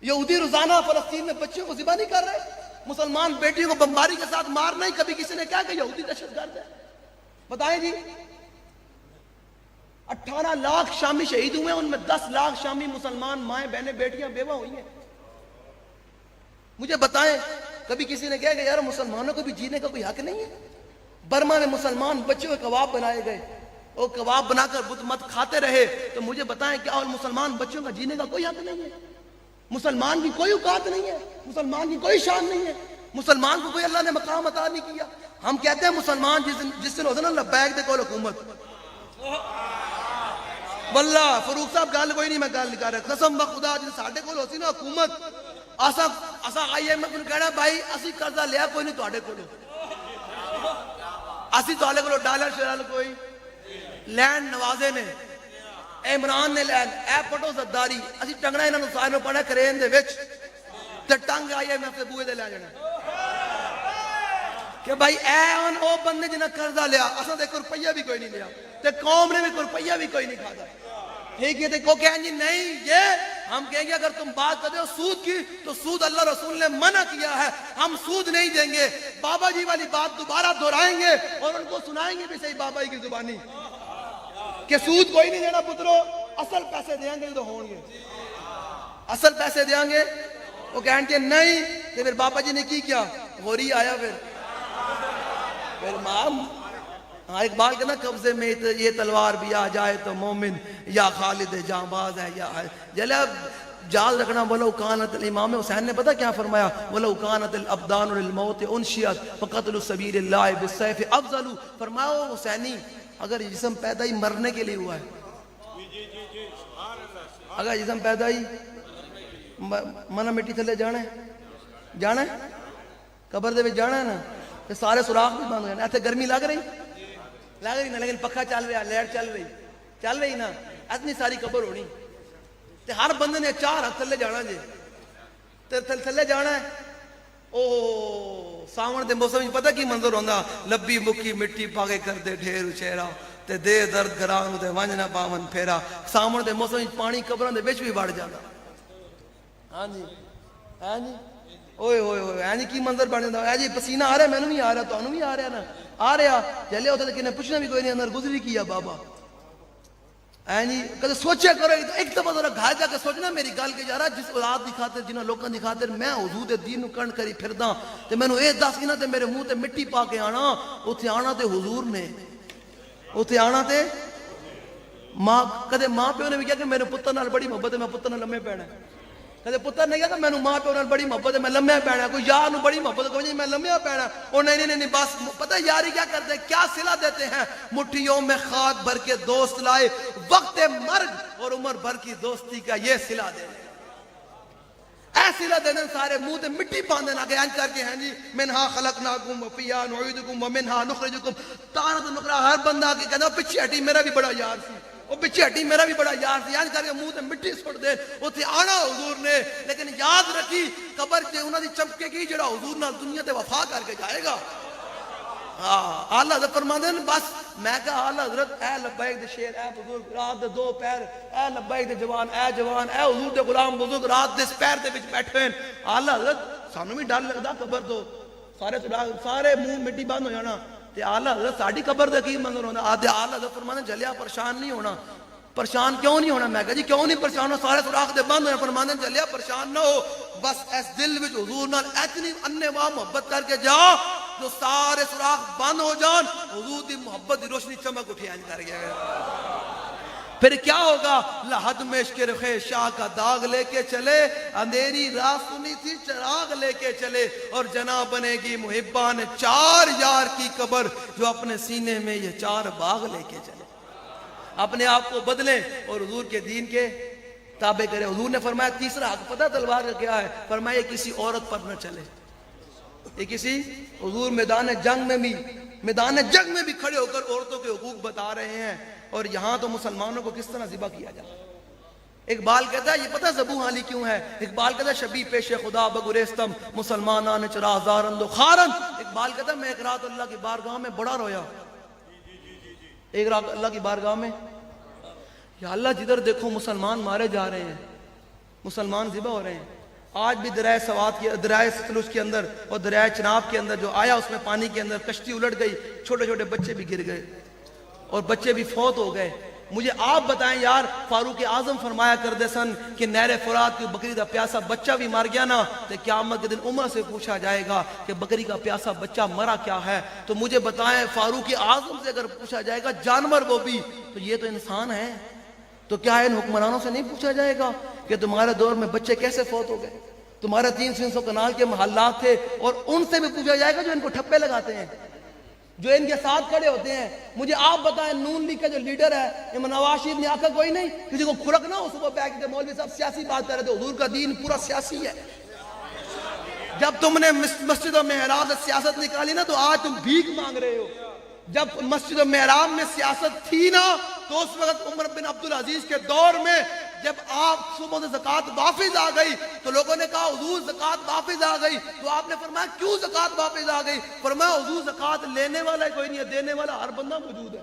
[SPEAKER 1] یہودی روزانہ فلسطین میں بچوں کو ذبح نہیں کر رہے، مسلمان بیٹیوں کو بمباری کے ساتھ مارنا ہی کبھی کسی نے کہا کہ یہودی دہشت گرد ہے؟ بتائیں جی. 18 لاکھ شامی شہید ہوئے، ان میں 10 لاکھ شامی مسلمان مائیں بہنیں بیٹیاں بیوہ ہوئی ہیں. مجھے بتائیں کبھی کسی نے کہا کہ یار مسلمانوں کو بھی جینے کا کوئی حق نہیں ہے؟ برما میں مسلمان بچوں کے کباب بنائے گئے، وہ کباب بنا کر بت مت کھاتے رہے، تو مجھے بتائیں کیا اور مسلمان بچوں کا جینے کا کوئی حق نہیں ہے؟ مسلمان کی کوئی اوقات نہیں ہے، مسلمان کی کوئی شان نہیں ہے، مسلمان کو کوئی اللہ نے مقام عطا نہیں کیا. ہم کہتے ہیں مسلمان جس دن ہوتا نا لبیک دے کول حکومت. واللہ فروخ صاحب گل کوئی نہیں، میں گل نہیں کر رہا، قسم بخدا جس ساڈے کول ہوسی نا حکومت، اسا آئی ایم ایف نوں کہنا بھائی اسی قرضہ لیا کوئی نہیں تواڈے کولوں، اسی تواڈے کولوں ڈالر شرال کوئی لینڈ نوازے نے، عمران نے لین اے پٹو زداری، اسی ٹنگنا انہاں نوں سارے نوں پڑھا کرین دے وچ تے ٹنگ آئی ایم ایف دے بوئے تے لے جانا کہ بھائی اے ہن او بندے جنہاں قرضہ لیا، اساں تے 1 روپیہ بھی کوئی نہیں لیا تے قوم نے بھی 1 روپیہ بھی کوئی نہیں کھادا. ٹھیک ہے تے کو کہیں جی نہیں یہ ہم کہیں گے اگر تم بات کرتے ہو سود کی تو سود اللہ رسول نے منع کیا ہے، ہم سود نہیں دیں گے. بابا جی والی بات دوبارہ دہرائیں گے اور ان کو سنائیں گے بھی صحیح بابا جی کی زبانی کہ سود کوئی نہیں دینا پترو، اصل پیسے دیں گے تو ہوں گے، اصل پیسے دیں گے. وہ کہتے ہیں نہیں، کہ پھر بابا جی نے کی کیا؟ غوری آیا پھر مام اقبال کہنا قبضے میں یہ تلوار بھی آ جائے تو مومن یا خالد جاں باز ہے یا جلے جال رکھنا. ولو کانت الامام حسین نے پتہ کیا فرمایا؟ ولو کانت الابدان للموت انشئت فقتل سبیل اللہ بالسیف افضل. فرمایا حسینی اگر جسم پیدا ہی مرنے کے لیے ہوا ہے، اگر جسم پیدا ہی منا مٹی تھلے جانا ہے قبر دے وچ جانا ہے نا، تے سارے سوراخ بھی بند ہو جانے. ایتھے گرمی لگ رہی نا، لیکن پکھا چل رہا، لائٹ چل رہی نا، اتنی ساری قبر ہونی تے ہر بندے نے 4 ہاتھ تھلے جانا جی تے تھلے جانا ہے. او ساون دے موسم وچ پتہ کی منظر ہوندا؟ لبی مکی مٹی پاگے کر دے ڈھیر اچھیرا تے دے درد گراں تے ونج نہ پاون پھیرا. ساون دے موسم وچ پانی قبراں دے وچ بھی وڑ جاندا. ہاں جی اوئے ہوئے ہوئے ہاں جی کی منظر بن جاندا ہے جی. پسینہ آ رہا ہے، مینوں بھی آ رہا، تانوں بھی آ رہا نا، آ رہا چلے اتنے کنے پوچھنا بھی کوئی نہیں اندر گزری کیا بابا. جی کدے سوچیا کرو ایک دفعہ ذرا گھر جا کے سوچنا میری گل کہ یار جس اولاد دی خاطر جنہاں لوکاں دی خاطر میں حضور دے دین نو کنڈ کری پھردا تے مینوں اے دس کہ نہ تے میرے منہ تے مٹی پا کے آنا، اوتھے آنا تے حضور نے، اوتھے آنا تے ماں کدے ماں پیو نے بھی کہا کہ میرے پتر نال بڑی محبت ہے میں پتر نال لمے پینا. کدے پتر نے کہا کہ مینوں ماں پیو نال بڑی محبت ہے میں لمے پینا. کوئی یار نو بڑی محبت ہے کوئی میں لمے پینا. اور نہیں بس پتہ یاری کیا کرتے ہیں، کیا صلہ دیتے ہیں؟ مٹھیوں میں خاک بھر کے دوست لائے، وقت مرگ اور عمر بھر کی دوستی کا یہ صلہ دے دیں. اے صلہ دے دیں سارے منہ تے مٹی پاندے نہ کہ انج کر کے ہیں جی منہا خلقناکم وفیہا نعیدکم ومنہا نخرجکم. تارت نقرہ ہر بندہ کے کہنا پیچھے ہٹی میرا بھی بڑا یار سی، وہ پیچھے ہٹی میرا بھی بڑا یار سی، انج کر کے منہ تے مٹی سٹ دے. اتنے آنا حضور نے، لیکن یاد رکھی قبر تے انہاں دی چمکے گی جڑا حضور نال دنیا تے وفا کر کے جائے گا. آلہ حضرت فرماندے ہیں بس میں کہا آلہ حضرت اے لبیک دے شیر، اے بزرگ رات دے 2 پیر، اے لبیک دے جوان، اے حضور دے غلام بزرگ رات دے پیر دے وچ بیٹھے ہیں. آلہ حضرت سانوں بھی ڈر لگدا قبر تو، سارے منہ مٹی بند ہو جانا تے آلہ حضرت ساڈی قبر دے کی منظر ہوندا. آلہ حضرت فرماندے جلیا پریشان نہیں ہونا. پریشان کیوں نہیں ہونا؟ میں کہا جی کیوں نہیں پریشان ہو، سارے سوراخ دے بند ہوئے. فرماندے جلیا پریشان نہ ہو، بس اس دل وچ حضور نال اتنی انواع محبت کر کے جا جو سارے سوراخ بند ہو جان، حضور دی محبت دی روشنی چمک اٹھی آن کر گیا. پھر کیا ہوگا؟ لحد میں عشق رخ شاہ کا داغ لے کے چلے، اندھیری رات سنی تھی چراغ لے کے چلے، اور جنا بنے گی محبان 4 یار کی قبر جو اپنے سینے میں یہ 4 باغ لے کے چلے. اپنے آپ کو بدلیں اور حضور کے دین کے تابع کریں. حضور نے فرمایا تیسرا حق پتہ تلوار کا کیا ہے؟ فرمایا یہ کسی عورت پر نہ چلے. یہ کسی حضور میدان جنگ میں بھی میدان جنگ میں بھی کھڑے ہو کر عورتوں کے حقوق بتا رہے ہیں، اور یہاں تو مسلمانوں کو کس طرح ذبح کیا جائے۔ اقبال کہتا ہے یہ پتہ زبوں حالی کیوں ہے؟ اقبال کہتا ہے شبی پیش خدا بگریستم مسلمانان چرا زارند و خارند۔ اقبال کہتا ہے میں ایک رات اللہ کی بارگاہ میں بڑا رویا، ایک رات اللہ کی بارگاہ میں، یا اللہ جدھر دیکھو مسلمان مارے جا رہے ہیں، مسلمان ذبح ہو رہے ہیں۔ آج بھی دریائے سوات کے، دریائے ستلج کے اندر اور دریائے چناب کے اندر جو آیا اس میں پانی کے اندر کشتی الٹ گئی، چھوٹے چھوٹے بچے بھی گر گئے اور بچے بھی فوت ہو گئے۔ مجھے آپ بتائیں یار، فاروق اعظم فرمایا کرتے سن کہ نہر فرات کی بکری کا پیاسا بچہ بھی مر گیا نا تو قیامت کے دن عمر سے پوچھا جائے گا کہ بکری کا پیاسا بچہ مرا کیا ہے۔ تو مجھے بتائیں فاروق اعظم سے اگر پوچھا جائے گا جانور وہ بھی، تو یہ تو انسان ہے، تو کیا ان حکمرانوں سے نہیں پوچھا جائے گا کہ تمہارے دور میں بچے کیسے فوت ہو گئے؟ تمہارے 300 کنال کے محلات تھے، اور ان سے بھی پوچھا جائے گا جو ان کو ٹھپے لگاتے ہیں، جو ان کے ساتھ کھڑے ہوتے ہیں۔ مجھے آپ بتائیں نون لیگ کا جو لیڈر ہے نواز شریف نے آکھا کوئی نہیں کسی کو کھڑک نہ ہو، صبح بیٹھ کے مولوی صاحب سیاسی بات کر رہے تھے، حضور کا دین پورا سیاسی ہے۔ جب تم نے مسجد و محراب سے سیاست نکالی نا تو آج تم بھیک مانگ رہے ہو۔ جب مسجد و محراب میں سیاست تھی نا تو اس وقت عمر بن عبدالعزیز کے دور میں جب آپ صبح سے زکوٰۃ واپس آ گئی تو لوگوں نے کہا حضور زکوٰۃ واپس آ گئی، تو آپ نے فرمایا کیوں زکوٰۃ واپس آ گئی؟ فرمایا حضور زکوٰۃ لینے والا کوئی نہیں ہے، دینے والا ہر بندہ موجود ہے،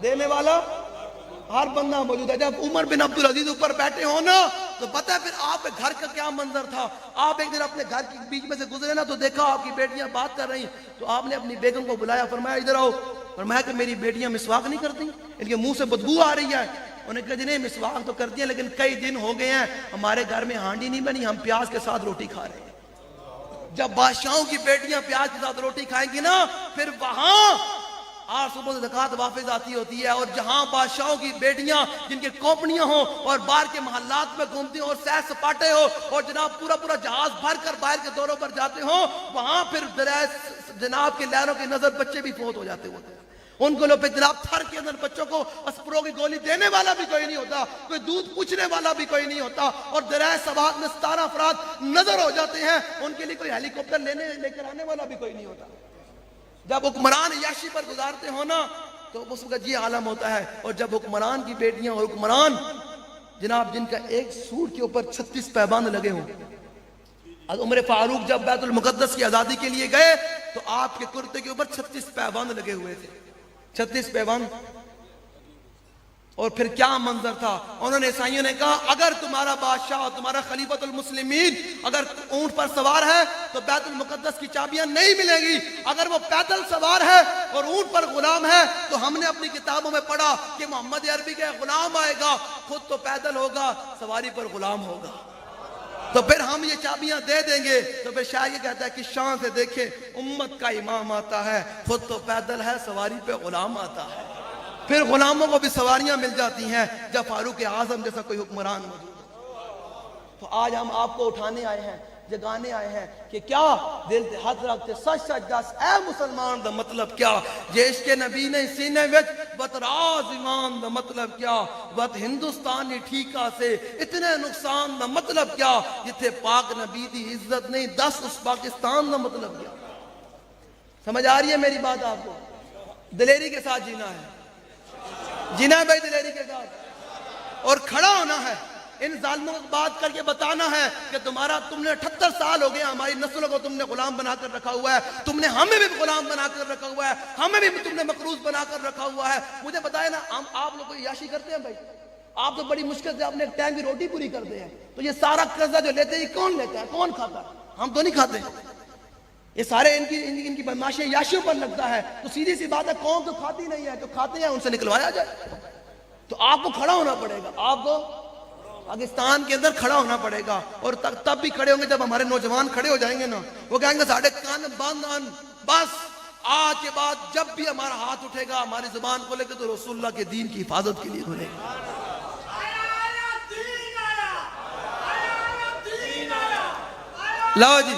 [SPEAKER 1] دینے والا ہر بندہ موجود ہے۔ جب عمر بن عبدالعزیز اوپر بیٹھے ہو نا تو پتہ ہے پھر آپ کے گھر کا کیا منظر تھا۔ آپ ایک دن اپنے گھر کے بیچ میں سے گزرے نا تو دیکھا آپ کی بیٹیاں بات کر رہی، تو آپ نے اپنی بیگم کو بلایا، فرمایا ادھر آؤ، فرمایا کہ میری بیٹیاں مسواک نہیں کرتی، ان کے منہ سے بدبو آ رہی ہے۔ انہوں نے کہا جی نہیں مسواک تو کرتی ہیں لیکن کئی دن ہو گئے ہیں ہمارے گھر میں ہانڈی نہیں بنی، ہم پیاز کے ساتھ روٹی کھا رہے ہیں۔ جب بادشاہوں کی بیٹیاں پیاز کے ساتھ روٹی کھائیں گی نا پھر وہاں آج صبح سے زکوٰۃ واپس آتی ہوتی ہے۔ اور جہاں بادشاہوں کی بیٹیاں جن کے کمپنیاں ہوں اور باہر کے محلات میں گھومتی ہوں اور سیر سپاٹے ہو اور جناب پورا جہاز بھر کر باہر کے دوروں پر جاتے ہوں، وہاں پھر جناب کے لہروں کی نظر بچے بھی فوت ہو جاتے ہوتے ہیں۔ ان کو لوگ پہ جناب تھر کے اندر بچوں کو اسپرو کی گولی دینے والا بھی کوئی نہیں ہوتا، کوئی دودھ پوچھنے والا بھی کوئی نہیں ہوتا، اور دریائے سوات میں 17 افراد نظر ہو جاتے ہیں، ان کے لیے کوئی ہیلی کاپٹر لے کر آنے والا بھی کوئی نہیں ہوتا۔ جب حکمران عیاشی پر گزارتے ہو نا تو اس وقت یہ عالم ہوتا ہے، اور جب حکمران کی بیٹیاں اور حکمران جناب جن کا ایک سوٹ کے اوپر 36 پیبند لگے ہوں۔ عمر فاروق جب بیت المقدس کی آزادی کے لیے گئے تو آپ کے کرتے کے اوپر 36 پیبند لگے ہوئے تھے، 36 پیبند۔ اور پھر کیا منظر تھا، انہوں نے عیسائیوں نے کہا اگر تمہارا بادشاہ تمہارا خلیفۃ المسلمین اگر اونٹ پر سوار ہے تو بیت المقدس کی چابیاں نہیں ملیں گی، اگر وہ پیدل سوار ہے اور اونٹ پر غلام ہے تو ہم نے اپنی کتابوں میں پڑھا کہ محمد عربی کا غلام آئے گا، خود تو پیدل ہوگا سواری پر غلام ہوگا، تو پھر ہم یہ چابیاں دے دیں گے۔ تو پھر شاہ یہ کہتا ہے کہ شان سے دیکھیں امت کا امام آتا ہے، خود تو پیدل ہے سواری پہ غلام آتا ہے۔ پھر غلاموں کو بھی سواریاں مل جاتی ہیں جب فاروق اعظم جیسا کوئی حکمران موجود ہے۔ تو آج ہم آپ کو اٹھانے آئے ہیں، جگانے آئے ہیں کہ کیا دل تے ہاتھ رکھتے سچ سچ دس اے مسلمان دا مطلب کیا، جے عشق نبی نے سینے وچ وت راز ایمان دا مطلب کیا، وت ہندوستانی ٹھیکا سے اتنے نقصان دا مطلب کیا، جتھے پاک نبی دی عزت نہیں دس اس پاکستان دا مطلب کیا۔ سمجھ آ رہی ہے میری بات آپ کو؟ دلیری کے ساتھ جینا ہے، جینا ہے بھائی دلیری کے ساتھ، اور کھڑا ہونا ہے، ان ظالموں کو بات کر کے بتانا ہے کہ تم نے 78 سال ہو گئے ہماری نسلوں کو تم نے غلام بنا کر رکھا ہوا ہے، تم نے ہمیں بھی غلام بنا کر رکھا ہوا ہے، ہمیں بھی تم نے مقروض بنا کر رکھا ہوا ہے۔ مجھے بتائے نا ہم آپ لوگ کو عیاشی کرتے ہیں بھائی، آپ تو بڑی مشکل سے اپنے ٹائم کی روٹی پوری کرتے ہیں، تو یہ سارا قرضہ جو لیتے ہیں یہ کون لیتا ہے، کون کھاتا ہے؟ ہم تو نہیں کھاتے، یہ سارے ان کی بدماشی عیاشیوں پر لگتا ہے۔ تو سیدھی سی بات ہے قوم تو کھاتی نہیں ہے، جو کھاتے ہیں ان سے نکلوایا جائے۔ تو آپ کو کھڑا ہونا پڑے گا، آپ کو پاکستان کے اندر کھڑا ہونا پڑے گا، اور تب بھی کھڑے ہوں گے جب ہمارے نوجوان کھڑے ہو جائیں گے نا، وہ کہیں گے ساڑھے کان بند ان، بس آج کے بعد جب بھی ہمارا ہاتھ اٹھے گا ہماری زبان کھولے گا تو رسول اللہ کے دین کی حفاظت کے لیے کھولے گا۔ لو جی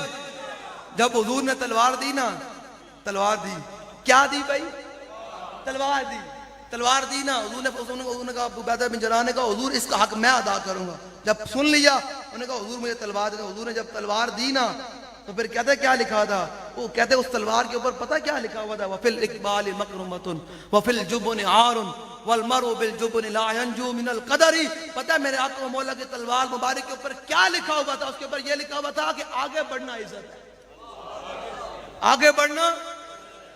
[SPEAKER 1] جب حضور نے تلوار دی نا، تلوار دی، کیا دی بھائی؟ تلوار دی، تلوار دی نا، حضور نے کہا ابو عبیدہ بن جراح نے کہا حضور اس کا حق میں ادا کروں گا۔ جب سن لیا انہوں نے کہا حضور مجھے تلوار دے، حضور نے جب تلوار دی نا تو پھر کہتے کیا لکھا تھا؟ وہ کہتے اس تلوار کے اوپر پتہ کیا لکھا ہوا تھا؟ وَفِي الْإِقْبَالِ مَكْرُمَةٌ وَفِي الْجُبُنِ عَارٌ وَالْمَرْءُ بِالْجُبُنِ لَا يَنْجُو مِنَ الْقَدَرِ۔ پتہ ہے میرے آقا و مولا کی تلوار مبارک کے اوپر کیا لکھا ہوا تھا؟ اس کے اوپر یہ لکھا ہوا تھا کہ آگے بڑھنا عزت ہے، آگے بڑھنا۔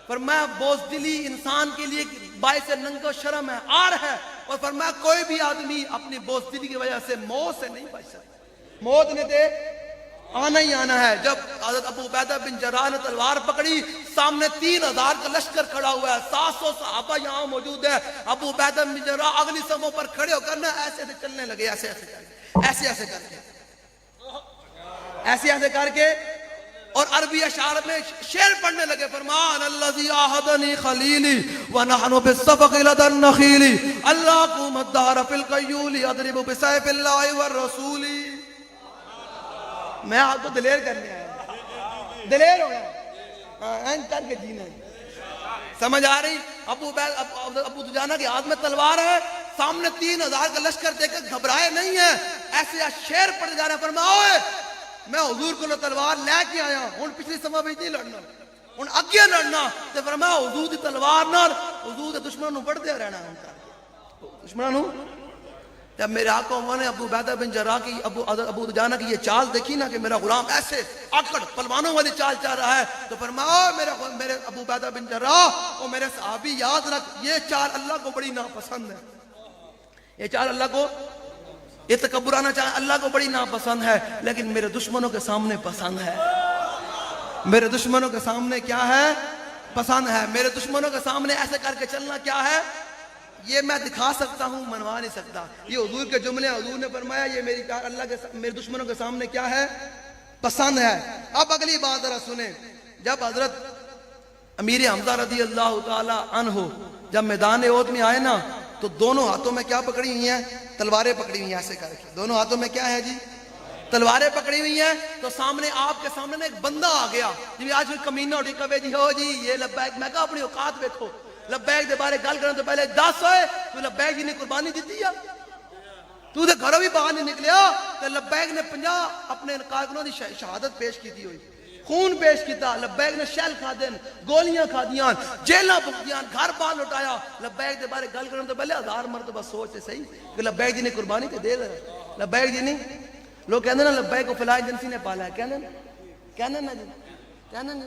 [SPEAKER 1] فرمایا بوزدلی انسان کے لیے باعث ننگ و شرم ہے، عار ہے، اور فرمایا کوئی بھی آدمی اپنی بوزدلی کی وجہ سے موت سے نہیں بچ سکتا، موت نے دے آنا ہی آنا ہے۔ جب حضرت ابو عبیدہ بن جراح نے تلوار پکڑی، سامنے 3000 کا لشکر کھڑا ہوا ہے، 700 صحابہ یہاں موجود ہے۔ ابو عبیدہ بن جراح اگلی صفوں پر کھڑے ہو کر نا ایسے ایسے چلنے لگے، ایسے ایسے کر کے، ایسے ایسے کر کے، ایسے ایسے کر کے، اور عربی اشعار میں شعر پڑھنے لگے۔ فرمان الذی عاہدنی خلیلی ونحن بالصفق لدى النخیل، اللہ قوم الدار فی القیول اضرب بسیف اللہ والرسول۔ میں آپ کو دلیر کرنے آیا، دلیر ہونا این کر کے جینا ہے، سمجھ آ رہی؟ ابو دجانہ کے ہاتھ میں تلوار ہے، سامنے 3000 کا لشکر دیکھ کر گھبرائے نہیں ہے، ایسے شعر پڑھ جا رہے ہیں۔ فرماؤ میں حضور کو تلوار لے کے آیا ہوں، پچھلی صفحہ بھی نہیں لڑنا، ہوں اگے لڑنا۔ تو فرمایا حضور کی تلوار نال حضور کے دشمنوں بڑھتے رہنا ہے، دشمنوں۔ جب میرے آقا نے ابو عبیدہ بن جراح کی ابو دجانہ کی یہ چال دیکھی نا کہ میرا غلام ایسے آکڑ پلوانوں والی چال چل رہا ہے، تو فرمایا میرے ابو عبیدہ بن جراح اور میرے صحابی یاد رکھ، یہ چال اللہ کو بڑی ناپسند ہے، یہ چال اللہ کو، یہ تکبرانہ چال اللہ کو بڑی ناپسند ہے، لیکن میرے دشمنوں کے سامنے پسند ہے، میرے دشمنوں کے سامنے کیا ہے؟ پسند ہے۔ میرے دشمنوں کے سامنے ایسے کر کے چلنا کیا ہے؟ یہ میں دکھا سکتا ہوں، منوا نہیں سکتا۔ یہ حضور کے جملے، حضور نے فرمایا یہ میری چال اللہ کے میرے دشمنوں کے سامنے کیا ہے؟ پسند ہے۔ اب اگلی بات ذرا سنیں، جب حضرت امیر حمزہ رضی اللہ تعالی عنہ جب میدان احد میں آئے نا، تو دونوں ہاتھوں میں کیا پکڑی ہوئی ہیں؟ تلواریں پکڑی ہوئی ہیں، ایسے کر کے دونوں ہاتھوں میں کیا ہے جی؟ تلواریں پکڑی ہوئی ہیں۔ تو سامنے آپ کے سامنے ایک بندہ آ گیا، جی آج کوئی کمینہ اٹھی کبھی جی ہو جی یہ لبیک، میں کہا اپنی اوقات دیکھو، لبیک دے بارے گل کرنے تو پہلے 10 ہوئے، تو لبیک جی نے قربانی دیتی ہے، تو دے گھروں بھی باہر نہیں نکلیا، تو لبیک نے 50 اپنے کارکنوں کی شہادت پیش کی ہوئی، خون پیش کیتا، لبیک نے شیل کھا دین، گولیاں کھا دیاں، جیلہ بک دیاں، گھر باہر لٹایا۔ لبیک دے بارے گل کرنے تو پہلے 1000 مرتبہ سوچ سے صحیح کہ لبیک جی نے قربانی تو دے دے، لبیک جی نہیں۔ لوگ کہتے ہیں نا لبیک کو فلاں ایجنسی نے پالا ہے، کہنا نا جی، کہنا نا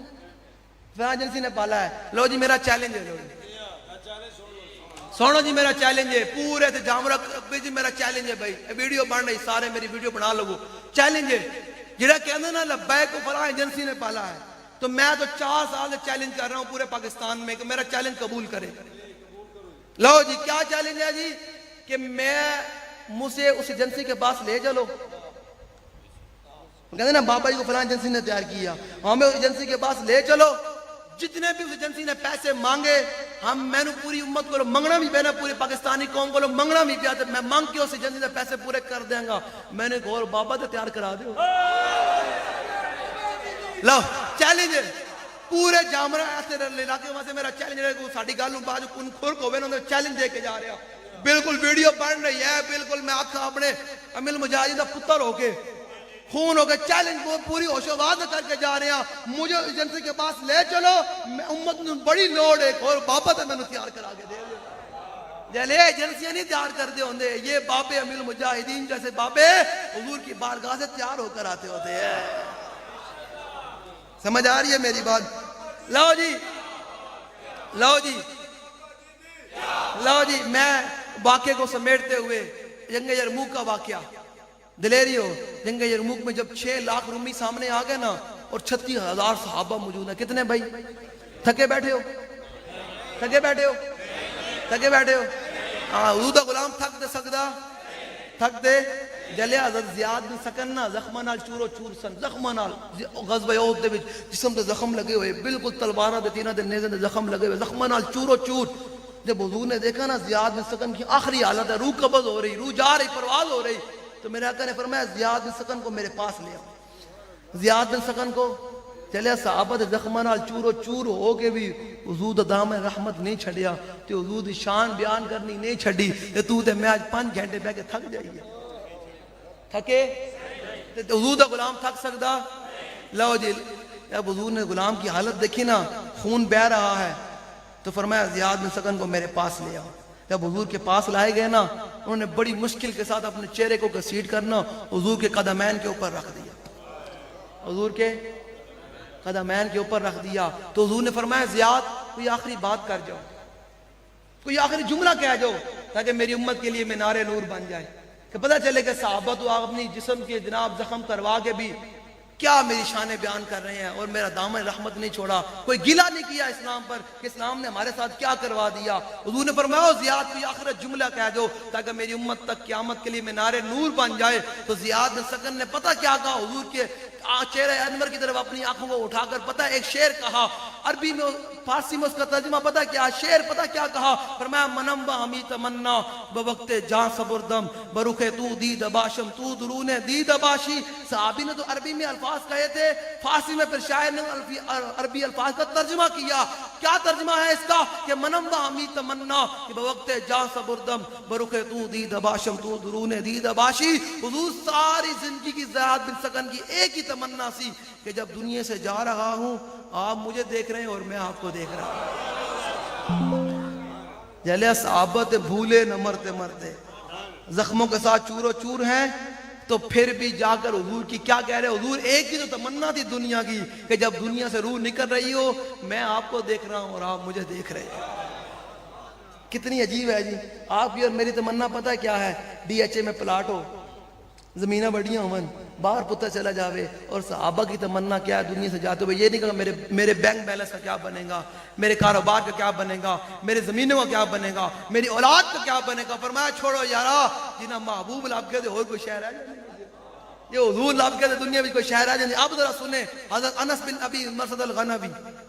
[SPEAKER 1] فلاں ایجنسی نے پالا ہے۔ لو جی میرا چیلنج ہے، لو جی سنو جی میرا چیلنج ہے، پورے تھے جامرہ جی میرا چیلنج ہے بھائی، ویڈیو بن رہی، سارے میری ویڈیو بنا لوگو، چیلنج ہے جڑا کہنا نا لبیک کو فلاں ایجنسی نے پالا ہے، تو میں تو 4 سال سے چیلنج کر رہا ہوں پورے پاکستان میں کہ میرا چیلنج قبول کرے۔ لو جی کیا چیلنج ہے جی؟ کہ میں مجھے اس ایجنسی کے پاس لے چلو، کہتے نا بابا جی کو فلاں ایجنسی نے تیار کیا، ہمیں اس ایجنسی کے پاس لے چلو، جتنے بھی اس ایجنسی نے پیسے مانگے، میں نے پوری امت کو منگنا بھی پینا، پوری پاکستانی قوم کو منگنا بھی پیا، میں مانگ کے اس ایجنسی سے پیسے پورے کر دیں گا۔ میں نے کہا اور بابا تو تیار کرا دو، لو چیلنج پورے جامرہ ایسے علاقے وہاں سے میرا چیلنج ہے کہ ساڑھی گالوں باجو کن کھور کو انہوں نے چیلنج دے کے جا رہا، بالکل ویڈیو بن رہی ہے، بالکل میں آکھا اپنے امیر مجاہدین دا پتر ہو کے خون ہو کے چیلنج کو پوری ہوش و حواس کر کے جا رہے ہیں، مجھے ایجنسی کے پاس لے چلو، میں امت نے بڑی لوڑ ہے اور بابا تو میں نے تیار کرا کے دے دے، جلے ایجنسیاں نہیں تیار کر دے ہوندے، یہ بابے امیر المجاہدین جیسے بابے حضور کی بارگاہ سے تیار ہو کر آتے ہوتے ہیں۔ سمجھ آ رہی ہے میری بات؟ لو جی لو جی لو جی میں واقعے کو سمیٹتے ہوئے جنگ یرموک کا واقعہ دلیری ہو، جنگ یرموک میں جب 6 لاکھ رومی سامنے آ گئے نا اور 36,000 صحابہ موجود ہیں، کتنے بھائی تھکے بیٹھے ہو؟ تھکے بیٹھے ہو؟ تھکے بیٹھے ہو؟ حضور دا غلام تھک دے سکدا؟ تھک دے جلے حضرت زیاد بن سکن نا زخمہ نال چورو چور سن، زخمہ نال غزوہ احد دے وچ جسم تے زخم لگے ہوئے، بالکل تلواراں دے تیناں دے نیزے دے زخم لگے ہوئے، زخمہ نال چورو چور۔ جب حضور نے دیکھا نا زیاد بن سکن کی آخری حالت ہے، روح قبض ہو رہی، روح جا رہی، پرواز ہو رہی، تو میرے آقا نے فرمایا زیاد بن سکن کو میرے پاس لے آؤ۔ زیاد بن سکن کو چلے صحابہ دے زخمہ نال چورو چور ہو کے بھی حضور دا دامن رحمت نہیں چھڑیا، تے حضور دی شان بیان کرنی نہیں چھڑی، تے تو تے میں آج 5 گھنٹے بہ کے تھک جائیے، تھکے تے حضور دا غلام تھک سکدا؟ لو جی جب حضور نے غلام کی حالت دیکھی نا، خون بہہ رہا ہے، تو فرمایا زیاد بن سکن کو میرے پاس لے آؤ۔ جب حضور کے پاس لائے گئے نا، انہوں نے بڑی مشکل کے ساتھ اپنے چہرے کو گھسیٹ کرنا حضور کے قدمین کے اوپر رکھ دیا، حضور کے قدمین کے اوپر رکھ دیا۔ تو حضور نے فرمایا زیاد کوئی آخری بات کر جاؤ، کوئی آخری جملہ کہہ جاؤ، تاکہ میری امت کے لیے مینار نور بن جائے، کہ پتہ چلے کہ صحابہ تو آپ اپنی جسم کے جناب زخم کروا کے بھی کیا میری شانیں بیان کر رہے ہیں، اور میرا دامن رحمت نہیں چھوڑا، کوئی گلہ نہیں کیا اسلام پر کہ اسلام نے ہمارے ساتھ کیا کروا دیا۔ حضور نے فرمایا زیاد کوئی آخر جملہ کہہ دو تاکہ میری امت تک قیامت کے لیے مینار نور بن جائے۔ تو زیاد بن سکن نے پتہ کیا کہا، حضور کے چہرے انور کی طرف اپنی آنکھوں کو اٹھا کر پتہ ایک شعر کہا، عربی میں فارسی میں اس کا ترجمہ پتہ کیا، شعر پتہ کیا کہا، فرمایا منم با ہمی تمنا بوقت جان صبردم برخ تو دید باشم تو درون دید باشی۔ صحابی نے تو عربی میں الفاظ کہے تھے، فارسی میں پھر شاعر نے عربی الفاظ کا ترجمہ کیا۔ کیا ترجمہ ہے اس کا کہ منم با ہمی تمنا کہ بوقت جان صبردم برخ تو دید باشم تو درون دید باشی۔ حضور ساری زندگی کی زیاد بن سکن کی ایک ہی تمنا سی کہ جب دنیا سے جا رہا ہوں آپ مجھے دیکھ رہے ہیں اور میں آپ کو دیکھ رہا ہوں۔ جلے صحابہ بھولے نہ مرتے مرتے زخموں کے ساتھ چور و چور ہیں، تو پھر بھی جا کر حضور کی کیا کہہ رہے، حضور ایک ہی تو تمنا تھی دنیا کی کہ جب دنیا سے روح نکل رہی ہو میں آپ کو دیکھ رہا ہوں اور آپ مجھے دیکھ رہے ہیں۔ کتنی عجیب ہے جی، آپ کی اور میری تمنا پتہ کیا ہے، ڈی ایچ اے میں پلاٹ ہو، زمینہ بڑیاں ہون، باہر پتہ چلا جاوے، اور صحابہ کی تمنا کیا ہے دنیا سے جاتے ہوئے، یہ نہیں کہا میرے بینک بیلنس کا کیا بنے گا، میرے کاروبار کا کیا بنے گا، میرے زمینوں کا کیا بنے گا، میری اولاد کا کیا بنے گا۔ فرمایا چھوڑو یارا، جنہ محبوب لاب کے دے اور کوئی شہر ہے یہ حضور لاب کے دے دنیا میں کوئی شہر ہے جانے۔ اب ذرا سنیں، حضرت انس بن ابی مرثد الغنوی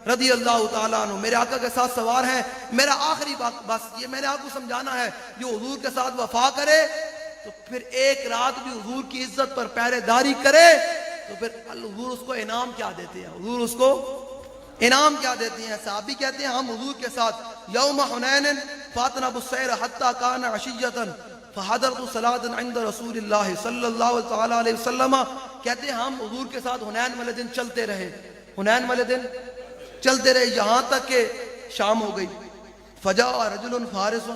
[SPEAKER 1] رضی اللہ تعالیٰ عنہ میرے آقا کے ساتھ سوار ہیں۔ میرا آخری بات بس یہ میں نے آپ کو سمجھانا ہے، جو حضور کے ساتھ وفا کرے تو پھر ایک رات بھی حضور کی عزت پر پہرے داری کرے تو پھر حضور اس کو انعام کیا دیتے ہیں، حضور اس کو انعام کیا دیتے ہیں۔ صحابی کہتے ہیں ہم حضور کے ساتھ یوم حنین فاتنا بالسیر حتی کان عشیتا فحضرت صلاة عند رسول اللہ صلی اللہ علیہ وسلم، کہتے ہیں ہم حضور کے ساتھ حنین والے دن چلتے رہے، حنین والے دن چلتے رہے یہاں تک کہ شام ہو گئی۔ فجاء رجل فارس،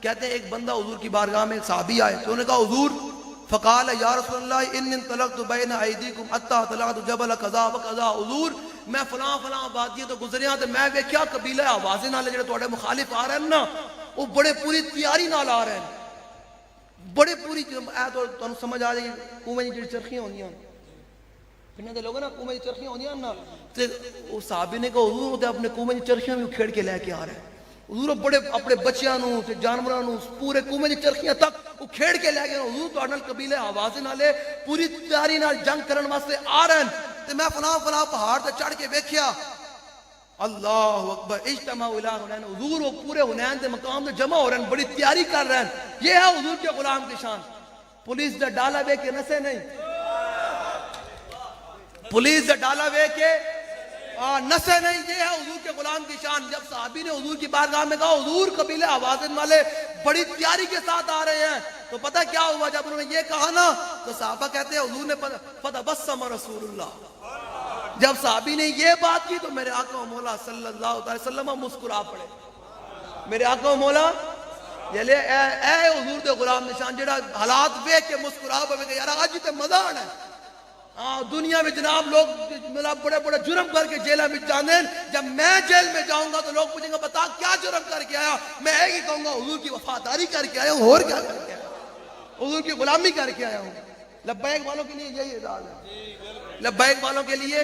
[SPEAKER 1] کہتے ہیں ایک بندہ حضور کی بارگاہ میں، ایک صحابی آئے تو انہوں نے کہا حضور، فقال یا رسول اللہ ان انطلقت بین ایدیکم حتی طلعت جبل قضا و قضا، حضور میں فلاں فلاں بادیاں تو گزریاں تے میں ویکھیا قبیلہ آوازیں نالے جڑے تواڈے مخالف آ رہے ہیں نا وہ بڑے پوری تیاری نال آ رہے ہیں، بڑے پوری اے تو تانوں سمجھ آ جائے کنویں جڑی چرخیاں ہوندیاں پنڈاں دے لوگ نا کنویں چرخیاں ہوندیاں نا، تے او صحابی نے کہا حضور تے اپنے کنویں چرخیاں بھی کھیڑ کے لے کے آ رہے ہیں، حضور بڑے اپنے بچیاں نو تے جانوراں نو پورے کنویں دی چرخیاں تک وہ کھیڑ کے لے گئے، حضور تہاڈے نال قبیلے آوازیں نالے پوری تیاری نال جنگ کرن واسطے آ رہے ہیں، تے میں فلاں فلاں پہاڑ تے چڑھ کے ویکھیا اللہ اکبر اجتماع الی حنین، حضور وہ پورے حنین دے مقام تے جمع ہو رہے ہیں، بڑی تیاری کر رہے ہیں۔ یہ ہے حضور کے غلام کی شان۔ پولیس دا ڈالا وے کے نسے نہیں، پولیس دا ڈالا وے کے نسے نہیں، یہ ہے حضور کے غلام کی شان۔ جب صحابی نے حضور کی بارگاہ میں کہا حضور قبیلے آوازن والے بڑی تیاری کے ساتھ آ رہے ہیں، تو پتہ کیا ہوا جب انہوں نے یہ کہا نا تو صحابہ کہتے ہیں حضور نے فتبسم رسول اللہ، جب صحابی نے یہ بات کی تو میرے آقا و مولا صلی اللہ علیہ وسلم مسکرا پڑے، میرے آقا و مولا یلے اے حضور دے غلام نشان جڑا حالات ویکھ کے مسکرا پڑے کہ یار اج تے مزہ آنا ہے۔ دنیا میں جناب لوگ بڑے بڑے جرم کر کے جیلہ میں جانے ہیں، جب میں جیل میں جاؤں گا تو لوگ پوچھیں گے بتا کیا جرم کر کے آیا، میں ایک ہی کہوں گا حضور کی وفاداری کر کے آیا ہوں، اور کیا کر کے آیا ہوں، حضور کی غلامی کر کے آیا ہوں۔ لبیک والوں کے لیے یہی اعزاز ہے، لبیک والوں کے لیے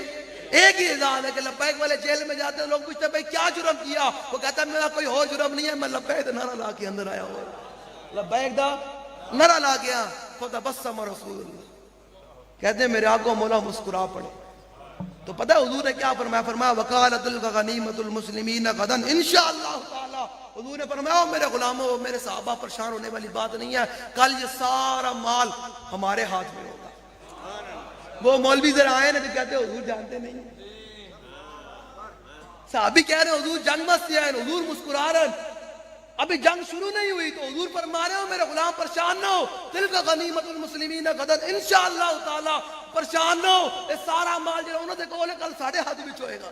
[SPEAKER 1] ایک ہی اعزاز ہے کہ لبیک والے جیل میں جاتے ہیں، لوگ پوچھتے ہیں بھائی کیا جرم کیا، وہ کہتا ہے میرا کوئی اور جرم نہیں ہے، میں لبیک دا نعرہ لا کے اندر آیا ہوں، لبیک دا نعرہ لا گیا۔ فتبسم رسول اللہ، کہتے ہیں میرے آقا مولا مسکرا پڑے۔ تو پتہ ہے حضور نے کیا فرمایا، فرمایا وقالت الغنیمۃ المسلمین غدا انشاءاللہ تعالی، حضور نے فرمایا میرے غلاموں میرے صحابہ پریشان ہونے والی بات نہیں ہے، کل یہ سارا مال ہمارے ہاتھ میں ہوگا۔ وہ مولوی ذرا آئے نا تو کہتے ہیں حضور جانتے نہیں، صحابی کہہ رہے ہیں حضور جنگ مت سے آئے، حضور مسکرا رہے ہیں، ابھی جنگ شروع نہیں ہوئی تو حضور فرما رہے ہو میرے غلام پریشان نہ ہو، تلک غنیمت المسلمین غدا انشاءاللہ تعالی، پریشان نہ ہو، یہ سارا مال جو انہوں نے کہا کل ساڑھے ہاتھ بھی ہوئے گا،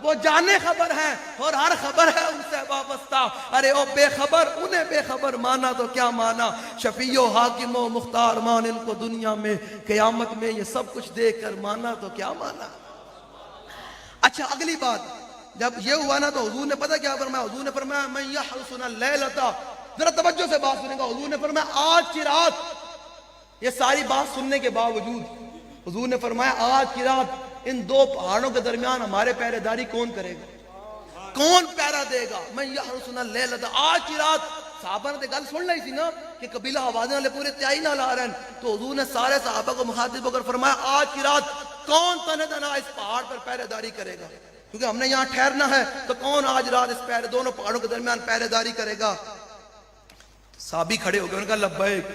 [SPEAKER 1] وہ جانے خبر ہیں اور ہر خبر ہے ان سے وابستہ، ارے او بے خبر انہیں بے خبر مانا تو کیا مانا، شفیع و حاکم و مختار مان ان کو دنیا میں، قیامت میں یہ سب کچھ دیکھ کر مانا تو کیا مانا۔ اچھا اگلی بات، جب یہ ہوا نا تو حضور نے پتہ کیا فرمایا، حضور نے فرمایا من یحرسنا اللیلۃ، ذرا توجہ سے بات سنیں گا، حضور نے فرمایا آج کی رات، یہ ساری بات سننے کے باوجود حضور نے فرمایا آج کی رات ان دو پہاڑوں کے درمیان ہمارے پہرے داری کون کرے گا، کون پہرا دے گا، من یحرسنا اللیلۃ، آج کی رات۔ صحابہ نے گل سن لی سی نا کہ قبیلہ حوازن والے پورے تیائی نہ لا رہے ہیں، تو حضور نے سارے صحابہ کو مخاطب ہو کر فرمایا آج کی رات کون تنہ تنہا اس پہاڑ پر پہرے داری کرے گا، کیونکہ ہم نے یہاں ٹھہرنا ہے، تو کون آج رات اس پہرے دونوں پہاڑوں کے درمیان پہرے داری کرے گا۔ صحابی کھڑے ہو گئے، انہوں نے کہا لبیک،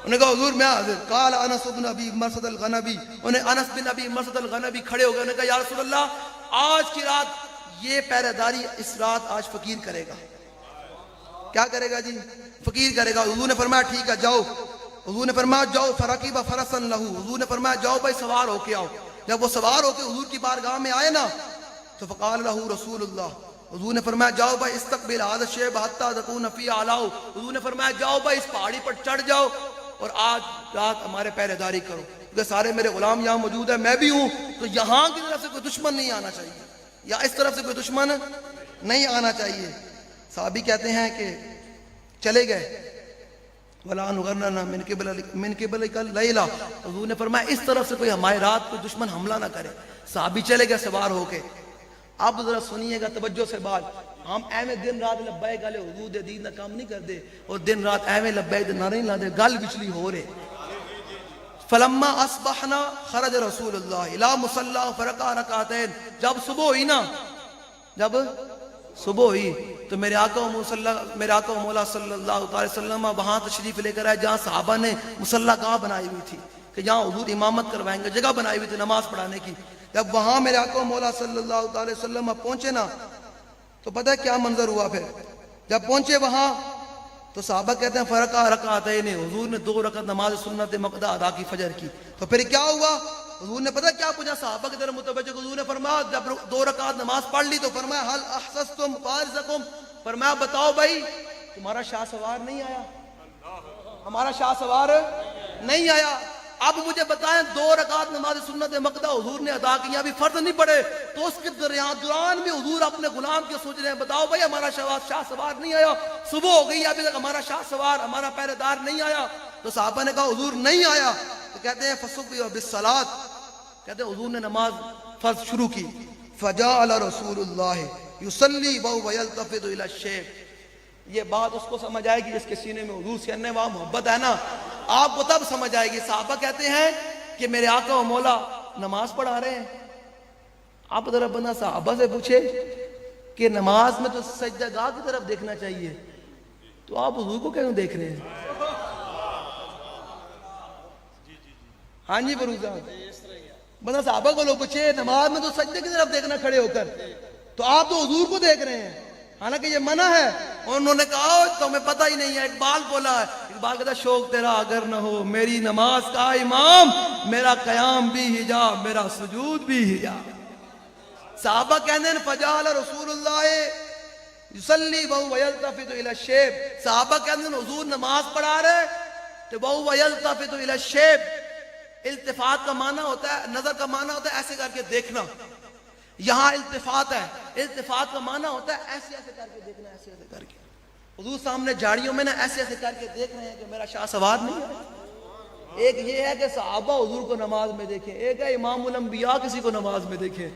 [SPEAKER 1] انہوں نے کہا حضور میں حاضر۔ قال انس بن ابی مرثد الغنوی، انہیں انس بن ابی مرثد الغنوی کھڑے ہو گئے، انہوں نے کہا یا رسول اللہ آج کی رات یہ پہرے داری اس رات آج فقیر کرے گا۔ کیا کرے گا جی؟ فقیر کرے گا۔ حضور نے فرمایا ٹھیک ہے جاؤ، حضور نے فرمایا جاؤ فرقیب فرسا لہو، حضور نے فرمایا جاؤ بھائی سوار ہو کے آؤ۔ جب وہ سوار ہو کے حضور کی بارگاہ میں آئے نا تو فقال لہو رسول اللہ، حضور نے فرمایا جاؤ بھائی استقبل هذا الشیب حتی تکون فی اعلیٰ، حضور نے فرمایا جاؤ بھائی اس پہاڑی پر چڑھ جاؤ اور آج رات ہمارے پہرے داری کرو، کیونکہ سارے میرے غلام یہاں موجود ہیں، میں بھی ہوں، تو یہاں کی طرف سے کوئی دشمن نہیں آنا چاہیے، یا اس طرف سے کوئی دشمن نہیں آنا چاہیے۔ صحابی کہتے ہیں کہ چلے گئے، وَلَا نُغَرَّنَا مِنْ قِبَلِكَ اللَّيْلَ، حضور نے فرمایا اس طرف سے کوئی ہماری رات کوئی دشمن حملہ نہ کرے۔ صحابی چلے گئے سوار ہو کے۔ اب ذرا سنیے گا توجہ سے بات، ہم ایویں دن رات لبیک علیہ حضور دے دین کا کام نہیں کر دے، اور دن رات ایویں لبیک نہ نہیں لا دے، گل بچلی ہو رہے۔ فلما اصبحنا خرج رسول اللہ الی مصلی فرکع رکعتین، جب صبح ہوئی نا، جب صبح ہوئی تو میرے آقا و مولا صلی اللہ علیہ وسلم وہاں تشریف لے کر آئے جہاں صحابہ نے مصلی گاہ بنائی ہوئی تھی کہ جہاں حضور امامت کروائیں گے، جگہ بنائی ہوئی تھی نماز پڑھانے کی۔ جب وہاں میرے آقا و مولا صلی اللہ علیہ وسلم پہنچے نا تو پتہ ہے کیا منظر ہوا پھر، جب پہنچے وہاں تو صحابہ کہتے ہیں فرقع رکعتین، حضور نے 2 رکعت نماز سنت مقدہ ادا کی فجر کی۔ تو پھر کیا ہوا، حضور نے پتہ کیا پوچھا صحابہ کی طرف متوجہ، حضور نے فرمایا جب 2 رکعت نماز پڑھ لی تو فرمایا حل احسستم فارسکم، فرمایا بتاؤ بھائی تمہارا شاہ سوار نہیں آیا، ہمارا شاہ سوار نہیں آیا۔ اب مجھے بتائیں 2 رکعت نماز سنت مقدہ حضور نے ادا کی، ابھی فرض نہیں پڑے، تو اس کے دوران میں حضور اپنے غلام کے سوچ رہے ہیں بتاؤ بھائی ہمارا شاہ سوار نہیں آیا، صبح ہو گئی ابھی تک ہمارا شاہ سوار ہمارا پہرے دار نہیں آیا۔ تو صحابہ نے کہا حضور نہیں آیا، تو کہتے ہیں فصبح بالصلاۃ، کہتے ہیں حضور نے نماز فرض شروع کی۔ فجعل رسول اللہ یصلی وهو یلتفت الی الشیب، یہ بات اس کو سمجھ آئے گی جس کے سینے میں حضور سے انواع محبت ہے نا، آپ کو تب سمجھ آئے گی۔ صحابہ کہتے ہیں کہ میرے آقا و مولا نماز پڑھا رہے ہیں، آپ ذرا بندہ صحابہ سے پوچھے کہ نماز میں تو سجدہ گاہ کی طرف دیکھنا چاہیے، تو آپ حضور کو کیوں دیکھ رہے ہیں؟ ہاں جی بروز صاحب، بندہ صحابہ کو لوگ پوچھے نماز میں تو سجدے کی طرف دیکھنا کھڑے ہو کر، تو آپ تو حضور کو دیکھ رہے ہیں، حالانکہ یہ منع ہے۔ اور انہوں نے کہا تو ہمیں پتہ ہی نہیں ہے، اقبال بولا ہے، اقبال کہتا ہے شوق تیرا اگر نہ ہو میری نماز کا امام، میرا قیام بھی حجاب میرا سجود بھی حجاب۔ صحابہ کہنے ہیں فجعل رسول اللہ یصلی وهو یلتفت الی الشیب، صحابہ کہنے ہیں حضور نماز پڑھا رہے تو وهو یلتفت الی الشیب، التفات کا معنی ہوتا ہے، نظر کا معنی ہوتا ہے ایسے کر کے دیکھنا، یہاں التفات ہے، التفات کا معنی ہوتا ہے ایسے ایسے کر کے دیکھنا، ایسے ایسے کر کے۔ حضور سامنے جھاڑیوں میں نا ایسے ایسے کر کے دیکھ رہے ہیں کہ میرا شاہ سوار نہیں ہے۔ ایک یہ ہے کہ صحابہ حضور کو نماز میں دیکھیں، ایک ہے امام الانبیاء کسی کو نماز میں دیکھیں،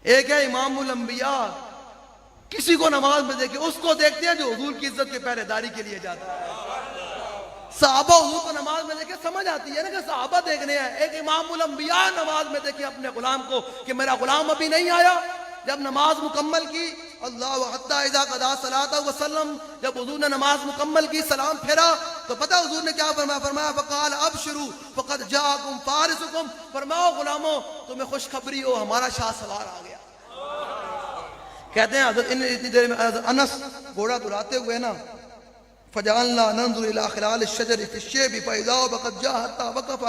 [SPEAKER 1] ایک ہے امام الانبیاء کسی کو نماز میں دیکھیں، اس کو دیکھتے ہیں جو حضور کی عزت کے پہرے داری کے لیے جاتا ہے۔ صحابہ حضور کو نماز میں دیکھیں سمجھ آتی ہے نا کہ صحابہ دیکھنے ہیں، ایک امام الانبیاء نماز میں دیکھیں اپنے غلام کو کہ میرا غلام ابھی نہیں آیا۔ جب نماز مکمل کی اللہ حتی اذا قضا صلاۃ وسلم، جب حضور نے نماز مکمل کی سلام پھیرا تو پتہ حضور نے کیا فرمایا، فرمایا فقال ابشروا فقد جاءکم فارسکم، فرماؤ غلاموں تمہیں خوشخبری ہو ہمارا شاہ سوار آ گیا۔ کہتے ہیں حضرت اتنی دیر میں انس گھوڑا دلاتے ہوئے نا فجعلنا ننظر الى خلال الشجر في الشيب فاذا وقد جاء حتى وقف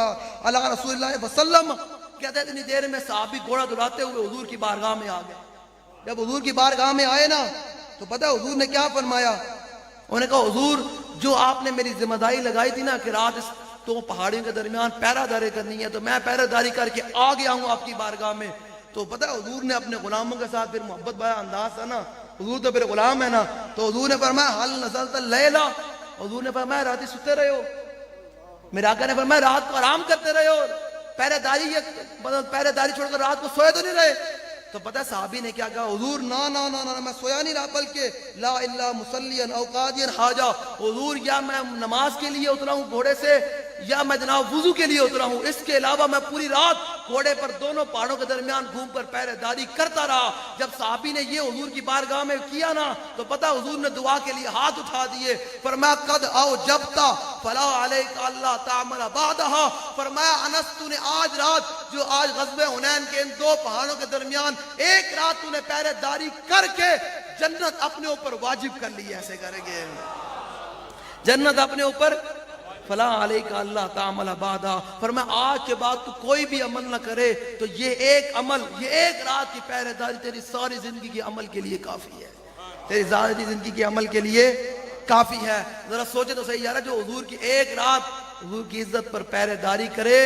[SPEAKER 1] على رسول اللہ وسلم. کہتے ہیں اتنی دیر میں صحابی گھوڑا دوڑاتے ہوئے حضور کی بارگاہ میں آ گئے. جب حضور کی بارگاہ میں آئے نا تو پتہ ہے حضور نے کیا فرمایا؟ انہوں نے کہا حضور جو آپ نے میری ذمہ داری لگائی تھی نا کہ رات اس دو پہاڑیوں کے درمیان پہرہ داری کرنی ہے تو میں پہرہ داری کر کے آ گیا ہوں آپ کی بارگاہ میں. تو پتہ ہے حضور نے اپنے غلاموں کے ساتھ پھر محبت بھرا انداز تھا نا, حضور تو پھر غلام ہے نا, تو حضور نے فرمایا حل نزلت اللیلہ, حضور نے فرمایا رات سوتے رہے ہو. میرے آقا نے فرمایا رات کو آرام کرتے رہے ہو, پہرے داری چھوڑ کر رات کو سوئے تو نہیں رہے. تو پتہ ہے صحابی نے کیا کہا؟ حضور نا نا نا نا میں سویا نہیں رہا بلکہ لا الا مصلیا او قاضیا حاجہ, حضور یا میں نماز کے لیے اترا ہوں گھوڑے سے یا میں جناب وضو کے لیے اترا ہوں, اس کے علاوہ میں پوری رات گھوڑے پر دونوں پہاڑوں کے درمیان گھوم کر پہرے داری کرتا رہا. جب صحابی نے یہ حضور کی بارگاہ میں کیا نا تو پتہ حضور نے دعا کے لیے ہاتھ اٹھا دیے, فرمایا قد او جبتا فلا علیک اللہ تعمل بعدہا, فرمایا انس تو نے آج رات جو آج غزوہ حنین کے ان دو پہاڑوں کے درمیان ایک رات تو نے پہرے داری کر کے جنت اپنے اوپر واجب کر لی. ایسے کریں گے جنت اپنے اوپر, فلا علیک اللہ تعمل بعدہ, فرمایا آج کے بعد تو کوئی بھی عمل نہ کرے تو یہ ایک عمل, یہ ایک رات کی پہرے داری تیری ساری زندگی کے عمل کے لیے کافی ہے, تیری ساری زندگی کے عمل کے لیے کافی ہے. ذرا سوچے تو صحیح یار, جو حضور کی ایک رات حضور کی عزت پر پہرے داری کرے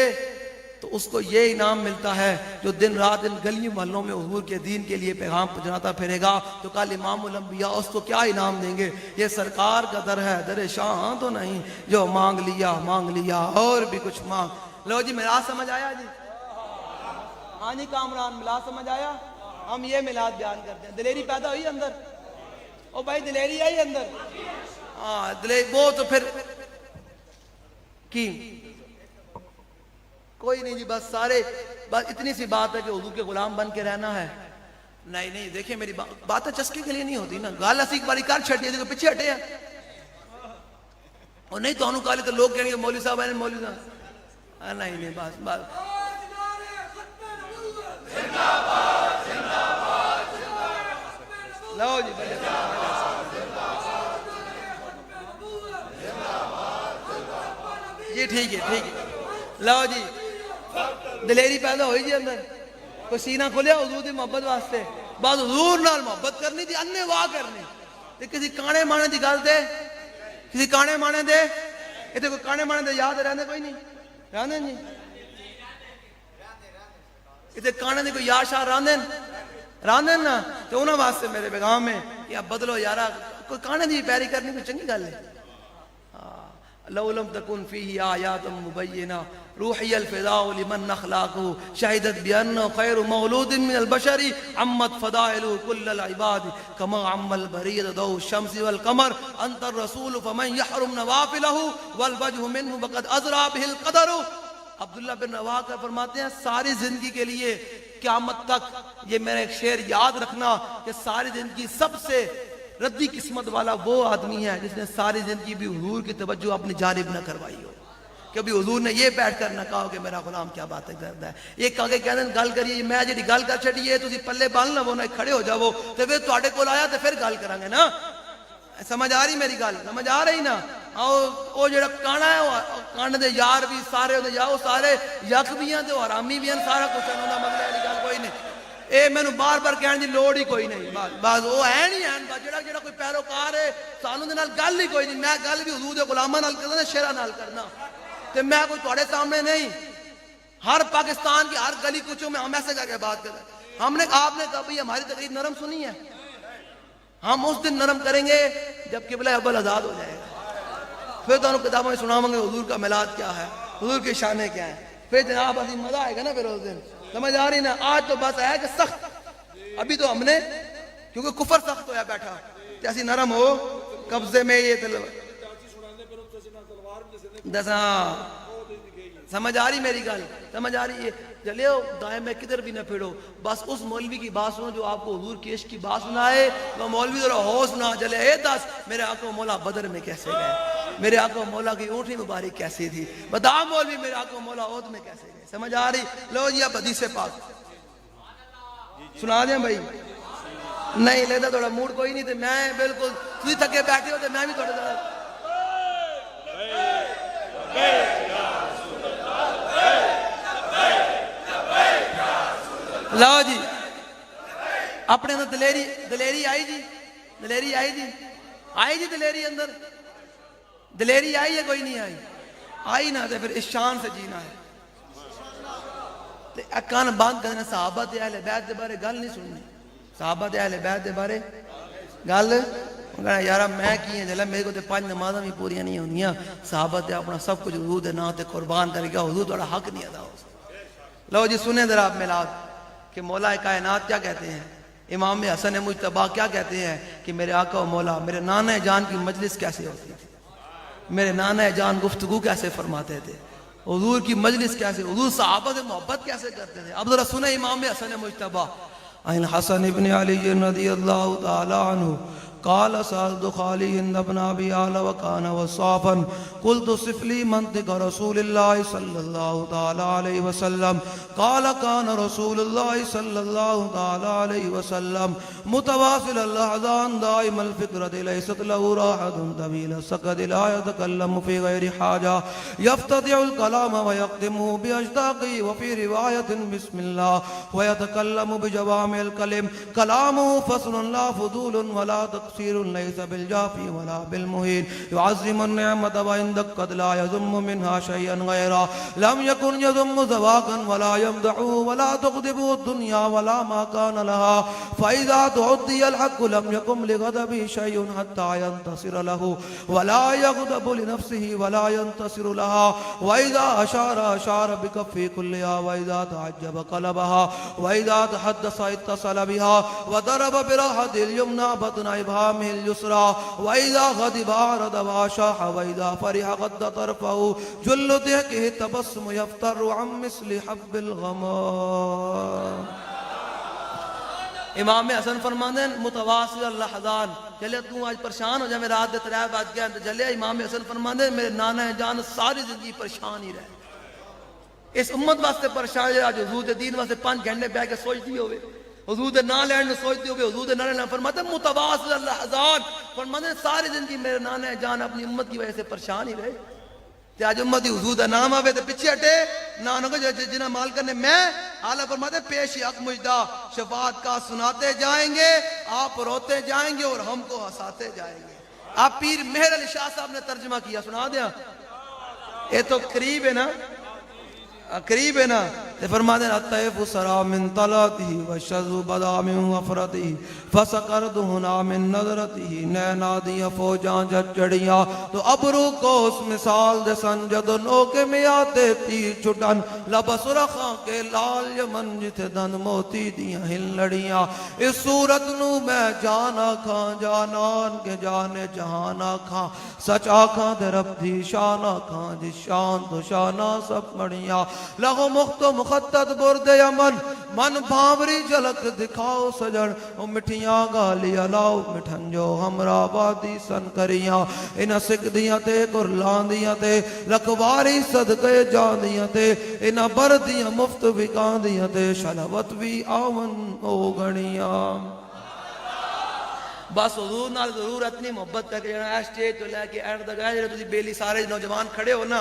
[SPEAKER 1] تو اس کو یہ انعام ملتا ہے جو دن رات ان گلیوں محلوں میں حضور کے دین کے لیے پیغام پہنچاتا پھرے گا. تو کل امام الانبیاء اس کو کیا انعام دیں گے؟ یہ سرکار کا در ہے در شاہ تو نہیں, جو مانگ لیا اور بھی کچھ مانگ لو. جی میلاد سمجھ آیا جی؟ ہاں جی کامران میلاد سمجھ آیا؟ ہم یہ میلاد بیان کرتے ہیں. دلیری پیدا ہوئی اندر؟ او بھائی دلیری آئی اندر؟ ہاں دلیری وہ تو پھر کی کوئی نہیں جی, بس سارے بس اتنی سی بات ہے کہ حضور کے غلام بن کے رہنا ہے. نہیں دیکھیں میری باتیں چسکے کے لیے نہیں ہوتی نا, گال اسی باری کار چھٹ دیا پیچھے ہٹے ہیں اور نہیں تو انہوں کالے تو لوگ کہیں گے مولوی صاحب ہیں مولوی صاحب. نہیں بس لو جی جی ٹھیک ہے لو جی. دلیری پیدا ہوئی جی اندر, کوئی سینہ کھلیا حضور دی محبت واسطے, بعد حضور نال محبت کرنی تھی اننے واہ کرنی تے کسی کانے مانے دی گل دے, کسی کانے مانے دے اتنے کوئی کانے مانے دے یاد رہنے کوئی نہیں رہنے جی اتنے کانے دی کوئی یار شاہ رہنے نا, تو انہوں واسطے میرے پیغام میں یا بدلو یارا کوئی کانے دی پیاری کرنی کوئی چنگی گل ہے. لو لم تكن فيه آیات مبینہ روحی الفداء لمن اخلاقه شہدت بأنه خیر مولود من البشر عمت فضائله كل العباد كما عم البریة ضوء الشمس والقمر انت الرسول فمن يحرم نوافله والوجه منه وقد ازرع به القدر. عبداللہ بن رواحہ کا فرماتے ہیں ساری زندگی کے لیے قیامت تک یہ میرا ایک شعر یاد رکھنا کہ ساری زندگی سب سے ردی قسمت والا وہ آدمی ہے جس نے ساری زندگی بھی حضور کی توجہ اپنی جانب نہ کروائی ہو. کبھی حضور نے یہ بیٹھ کر نہ کہا کہ میرا غلام کیا باتیں کرتا ہے, یہ کہا کہ کہنے گل کریے میں جی گل کر چھڑی ہے تسی پلے بال نہ ہونا کھڑے ہو جاؤ تو پھر تواڈے کول آیا تو پھر گل کریں گے نا. سمجھ آ رہی میری گل؟ سمجھ آ رہی نا؟ وہ جڑا کانا ہے وہ کان دے یار بھی سارے ہوندے یا وہ سارے یک بھی ہیں تے حرامی بھی ہیں, سارا کچھ انہاں دا مطلب ہے گل کوئی نہیں. اے میں نو بار بار کہنے دی لوڑ ہی کوئی نہیں, بعض وہ ہے نہیں ہیں جڑا کوئی پیروکار ہے سانوں دے نال گل ہی کوئی نہیں. میں گل بھی حضور دے غلاماں نال کرنا, شیراں نال کرنا, تے میں کوئی تواڈے سامنے نہیں. ہر پاکستان کی ہر گلی کوچوں میں ہم ایسے کر کے بات کر رہے ہیں. ہم نے آپ نے کہا بھئی ہماری تقریر نرم سنی ہے, ہم اس دن نرم کریں گے جب قبلہ اول آزاد ہو جائے گا. پھر تو انہوں کتابوں میں سناؤں گے حضور کا میلاد کیا ہے, حضور کی شانیں کیا ہیں, پھر جناب عظیم مزہ آئے گا نا. پھر اس دن سمجھ آ رہی نا؟ آج تو بس ہے کہ سخت, ابھی تو ہم نے کیونکہ کفر سخت ہویا بیٹھا جیسی نرم ہو قبضے میں یہ دساں. سمجھ آ رہی میری گل؟ سمجھ آ رہی ہے؟ چلے ہو دائیں میں کدھر بھی نہ پھیڑو, بس اس مولوی کی بات سنو جو آپ کو حضور کی عشق کی بات سنائے. وہ مولوی ذرا ہوش نہ چلے, اے دس میرے آقا مولا بدر میں کیسے گئے, میرے آقا مولا کی اونٹنی مبارک کیسی تھی, بتا مولوی میرے آقا مولا عہد میں کیسے گئے. سمجھ آ رہی؟ لو جی اب حدیث پاک سنا دیں بھائی. نہیں لیتا تھوڑا موڈ کوئی نہیں, تو میں بالکل تھی تھکے بیٹھے ہو تو میں بھی تھوڑا لو جی اپنے اندر دلیری آئی جی، دلیری آئی جی، آئی جی دلیری اندر، دلیری آئی ہے کوئی نہیں آئی؟ آئی نہ تے پھر اس شان سے جینا ہے۔ تے اکان بند کرنے صحابہ تے اہل بیت دے بارے گل نہیں سننی، صحابہ تے اہل بیت دے بارے گل کہنا یارا میں کی ہیں جلے میرے کو تے 5 نمازاں بھی پوریاں نہیں ہوندیاں، صحابہ تے اپنا سب کچھ حضور دے نام تے قربان کر گیا، حضور تہاڈا حق نہیں ادا ہو سکتا۔ لو جی سنیں ذرا آپ میلاد کہ مولا کائنات کیا کہتے ہیں، امام حسن مجتبیٰ کیا کہتے ہیں کہ میرے آقا و مولا میرے نانا جان کی مجلس کیسے ہوتی تھی، میرے نانا جان گفتگو کیسے فرماتے تھے، حضور کی مجلس کیسے، حضور صحابہ سے محبت کیسے کرتے تھے۔ اب ذرا سنیں امام حسن مجتبیٰ عن حسن ابن علی رضی اللہ تعالی عنہ قال سألت خالي ابن أبي آل وكان وصافا قلت صف لي منطق رسول الله صلى الله تعالى عليه وسلم قال كان رسول الله صلى الله تعالى عليه وسلم متواصل الأحزان دائم الفكرة ليست له راحة طويل السكت لا يتكلم في غير حاجة يفتتح الكلام ويختمه بأشتاقه وفي رواية بسم الله ويتكلم بجوامع الكلم كلامه فصل لا فضول ولا تقصير ليس بالجافي ولا بالمهين يعظم النعمة وعندك قد لا يذم منها شيئا غيرا لم يكن يذم زواقا ولا يمدحه ولا تغضبه الدنيا ولا ما كان لها فإذا تعطي الحق لم يكن لغضبه شيء حتى ينتصر له ولا يغضب لنفسه ولا ينتصر لها وإذا أشار بكفه كلها وإذا تعجب قلبها وإذا تحدث اتصل بها وضرب براحة اليمنى بطن إبهامه اليسرى وإذا غضب أعرض وأشاح وإذا فرح غض طرفه جل ضحكه التبسم يفتر عن مثل حب الغمام۔ امام حسن فرماندے ہیں متواصل اللحظان چلے تو آج پریشان ہو جائے میں رات دے 3 بج گیا چلے امام حسن فرماندے ہیں میرے نانا جان ساری زندگی پریشان ہی رہے، اس امت واسطے پریشان ہے، آج حضور دے دین واسطے 5 گھنٹے بیٹھ کے سوچتی ہوئے، حضور دے نام لینے سوچتے ہوئے، حضور دے نام لینے فرماتے ہیں متواصل اللحظان، فرماتے ہیں ساری زندگی میرے نانا جان اپنی امت کی وجہ سے پریشان ہی رہے، تے آج امتی حضور دا نام آوے تے پچھے ہٹے نانوں کو جنہ مال کرنے میں اعلیٰ فرماتے ہیں پیش حق مجدہ شفاعت کا سناتے جائیں گے، آپ روتے جائیں گے اور ہم کو ہنساتے جائیں گے۔ آپ پیر مہر علی شاہ صاحب نے ترجمہ کیا، سنا دیا، یہ تو قریب ہے نا، قریب ہے نا، تے فرماتے ہیں الطیف سرا من طلعته والشذ بدا من وفرته فسکرت ہنا من نظرته نینا دیا فوجاں جڑیاں تو ابرو کو اس مثال دے سنجد نو کے میاتے تیر چھٹن لبس رخاں کے لال یمن جتھے دن موتی دیاں ہل لڑیاں اس صورت نو میں جانا کھاں جانان کے جانے جہانا کھاں سچ آکھاں دے رب دی شانا کھاں جس شان تو شانا سب مڑیاں لغو مخت و مخطط برد یمن من بھاوری جھلک دکھاؤ سجن او مٹھیاں گالیاں لاؤ مٹھن جو ہمراہ وادی سن کریاں انہ سکھ دیاں تے قرلان دیاں تے لکواری صدقے جان دیاں تے انہ بردیاں مفت وکان دیاں تے شلوت بھی آون او گھڑیاں۔ بس حضور نال ضرور اتنی محبت کر کے جانا ہے سٹیج تو لے کے اینڈ تک ہے جڑے تسی بیلی سارے نوجوان کھڑے ہو نا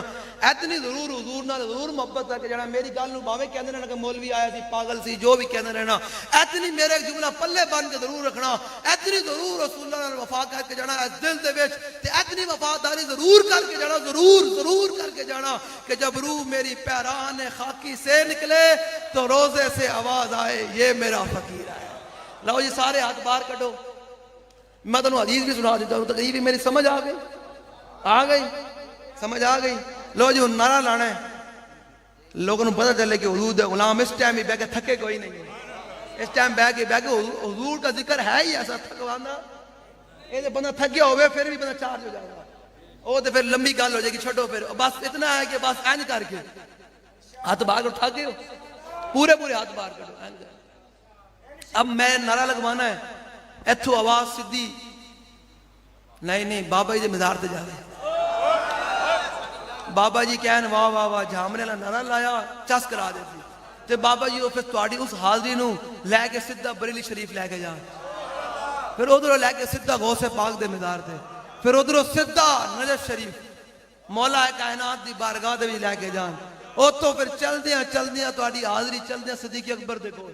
[SPEAKER 1] اتنی ضرور حضور نال ضرور محبت کر کے جانا۔ میری گل نو باویں کہندے رہنا کہ مولوی آیا سی پاگل سی جو بھی کہندے رہنا اتنی میرے ایک جملہ پلے بن کے ضرور رکھنا، اتنی ضرور رسول اللہ نال وفا کر کے جانا اس دل دے وچ تے اتنی وفاداری ضرور کر کے جانا، ضرور کر کے جانا کہ جب روح میری پیران خاکی سے نکلے تو روزے سے آواز آئے یہ میرا فقیر ہے۔ لو جی سارے ہاتھ باہر کڈو، میں تنہوں حدیث بھی سنا دیتا ہوں، تقریب بھی میری سمجھ آ گئی سمجھ آ گئی۔ لو جی نعرہ لانا ہے، لوگوں نے پتہ چلے کہ حضور دے غلام اس ٹائم ہی بہ کے تھکے کوئی نہیں ہے، اس ٹائم بہ کے حضور کا ذکر ہے ہی ایسا تھکوانا، یہ بندہ تھک گیا ہوئے پھر بھی بندہ چارج ہو جائے گا، وہ تو پھر لمبی گل ہو جائے گی، چھوڑو پھر بس اتنا ہے کہ بس اینج کر کے ہاتھ باہر کر تھک گئے ہو پورے ہاتھ باہر کر۔ اب میں نعرہ لگوانا ہے، ایتھو آواز سدھی نہیں بابا جی دے مزار تے جا رہے بابا جی کہن واہ واہ واہ جھامنے والا نعرہ لایا چس کرا دیتی تے بابا جی وہ پھر تہاڈی اس حاضری نو لے کے سیدھا بریلی شریف لے کے جان، پھر ادھروں لے کے سیدھا غوث پاک دے مزار تے، پھر ادھروں سیدھا نجف شریف، مولا کائنات دی بارگاہ دے وچ لے کے جان اوتھوں پھر چلدیاں تہاڈی حاضری چلدیاں صدیق اکبر دے کول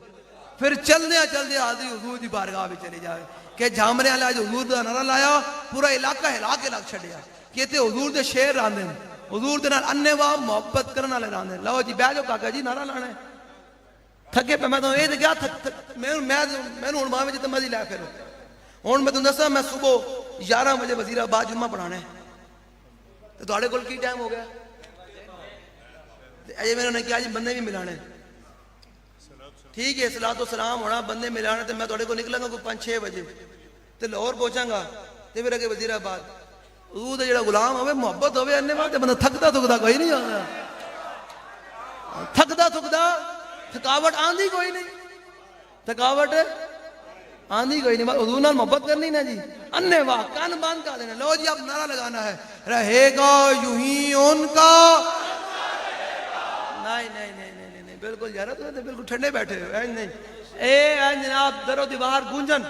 [SPEAKER 1] پھر چلدیاں حاضری حضور دی بارگاہ وچ چلی جاوے کہ جھامرے والے اج حضور دا نعرہ لایا پورا علاقہ ہلا کے لگ چھڈیا کہ تے حضور دے شعر راندے نے حضور دے نال انے وا محبت کرن والے راندے لو جی بیٹھ جاؤ کاکا جی نعرہ لانا ہے تھکے پہ میں تو یہ کیا میں ہوں ماں میں جتنا مرضی لے پھرو ہوں میں تمہیں دسا میں صبح 11 بجے وزیر آباد جمعہ پڑھانا ہے تو تھوڑے کول کی ٹائم ہو گیا اجے میں نے کیا جی بندے بھی ملانے ٹھیک ہے صلاۃ و سلام ہونا بندے ملانے تو میں تھوڑے کو نکلاں گا کوئی 5-6 بجے تو لاہور پہنچاں گا تو پھر اگے وزیر آباد حضور دا جڑا غلام ہوئے محبت ہوئے اننے وقت بندہ تھکدا کوئی نہیں ہوتا تھکدا تھکاوٹ آندھی کوئی نہیں تھکاوٹ آندھی کوئی نہیں حضور نال محبت کرنی نا جی انے واہ کان باندھ کر دینا لو جی اب نعرہ لگانا ہے رہے گا یوں ہی ان کا نہیں بالکل یار تو بالکل ٹھنڈے بیٹھے ہو نہیں اے جناب در و دیوار گونجن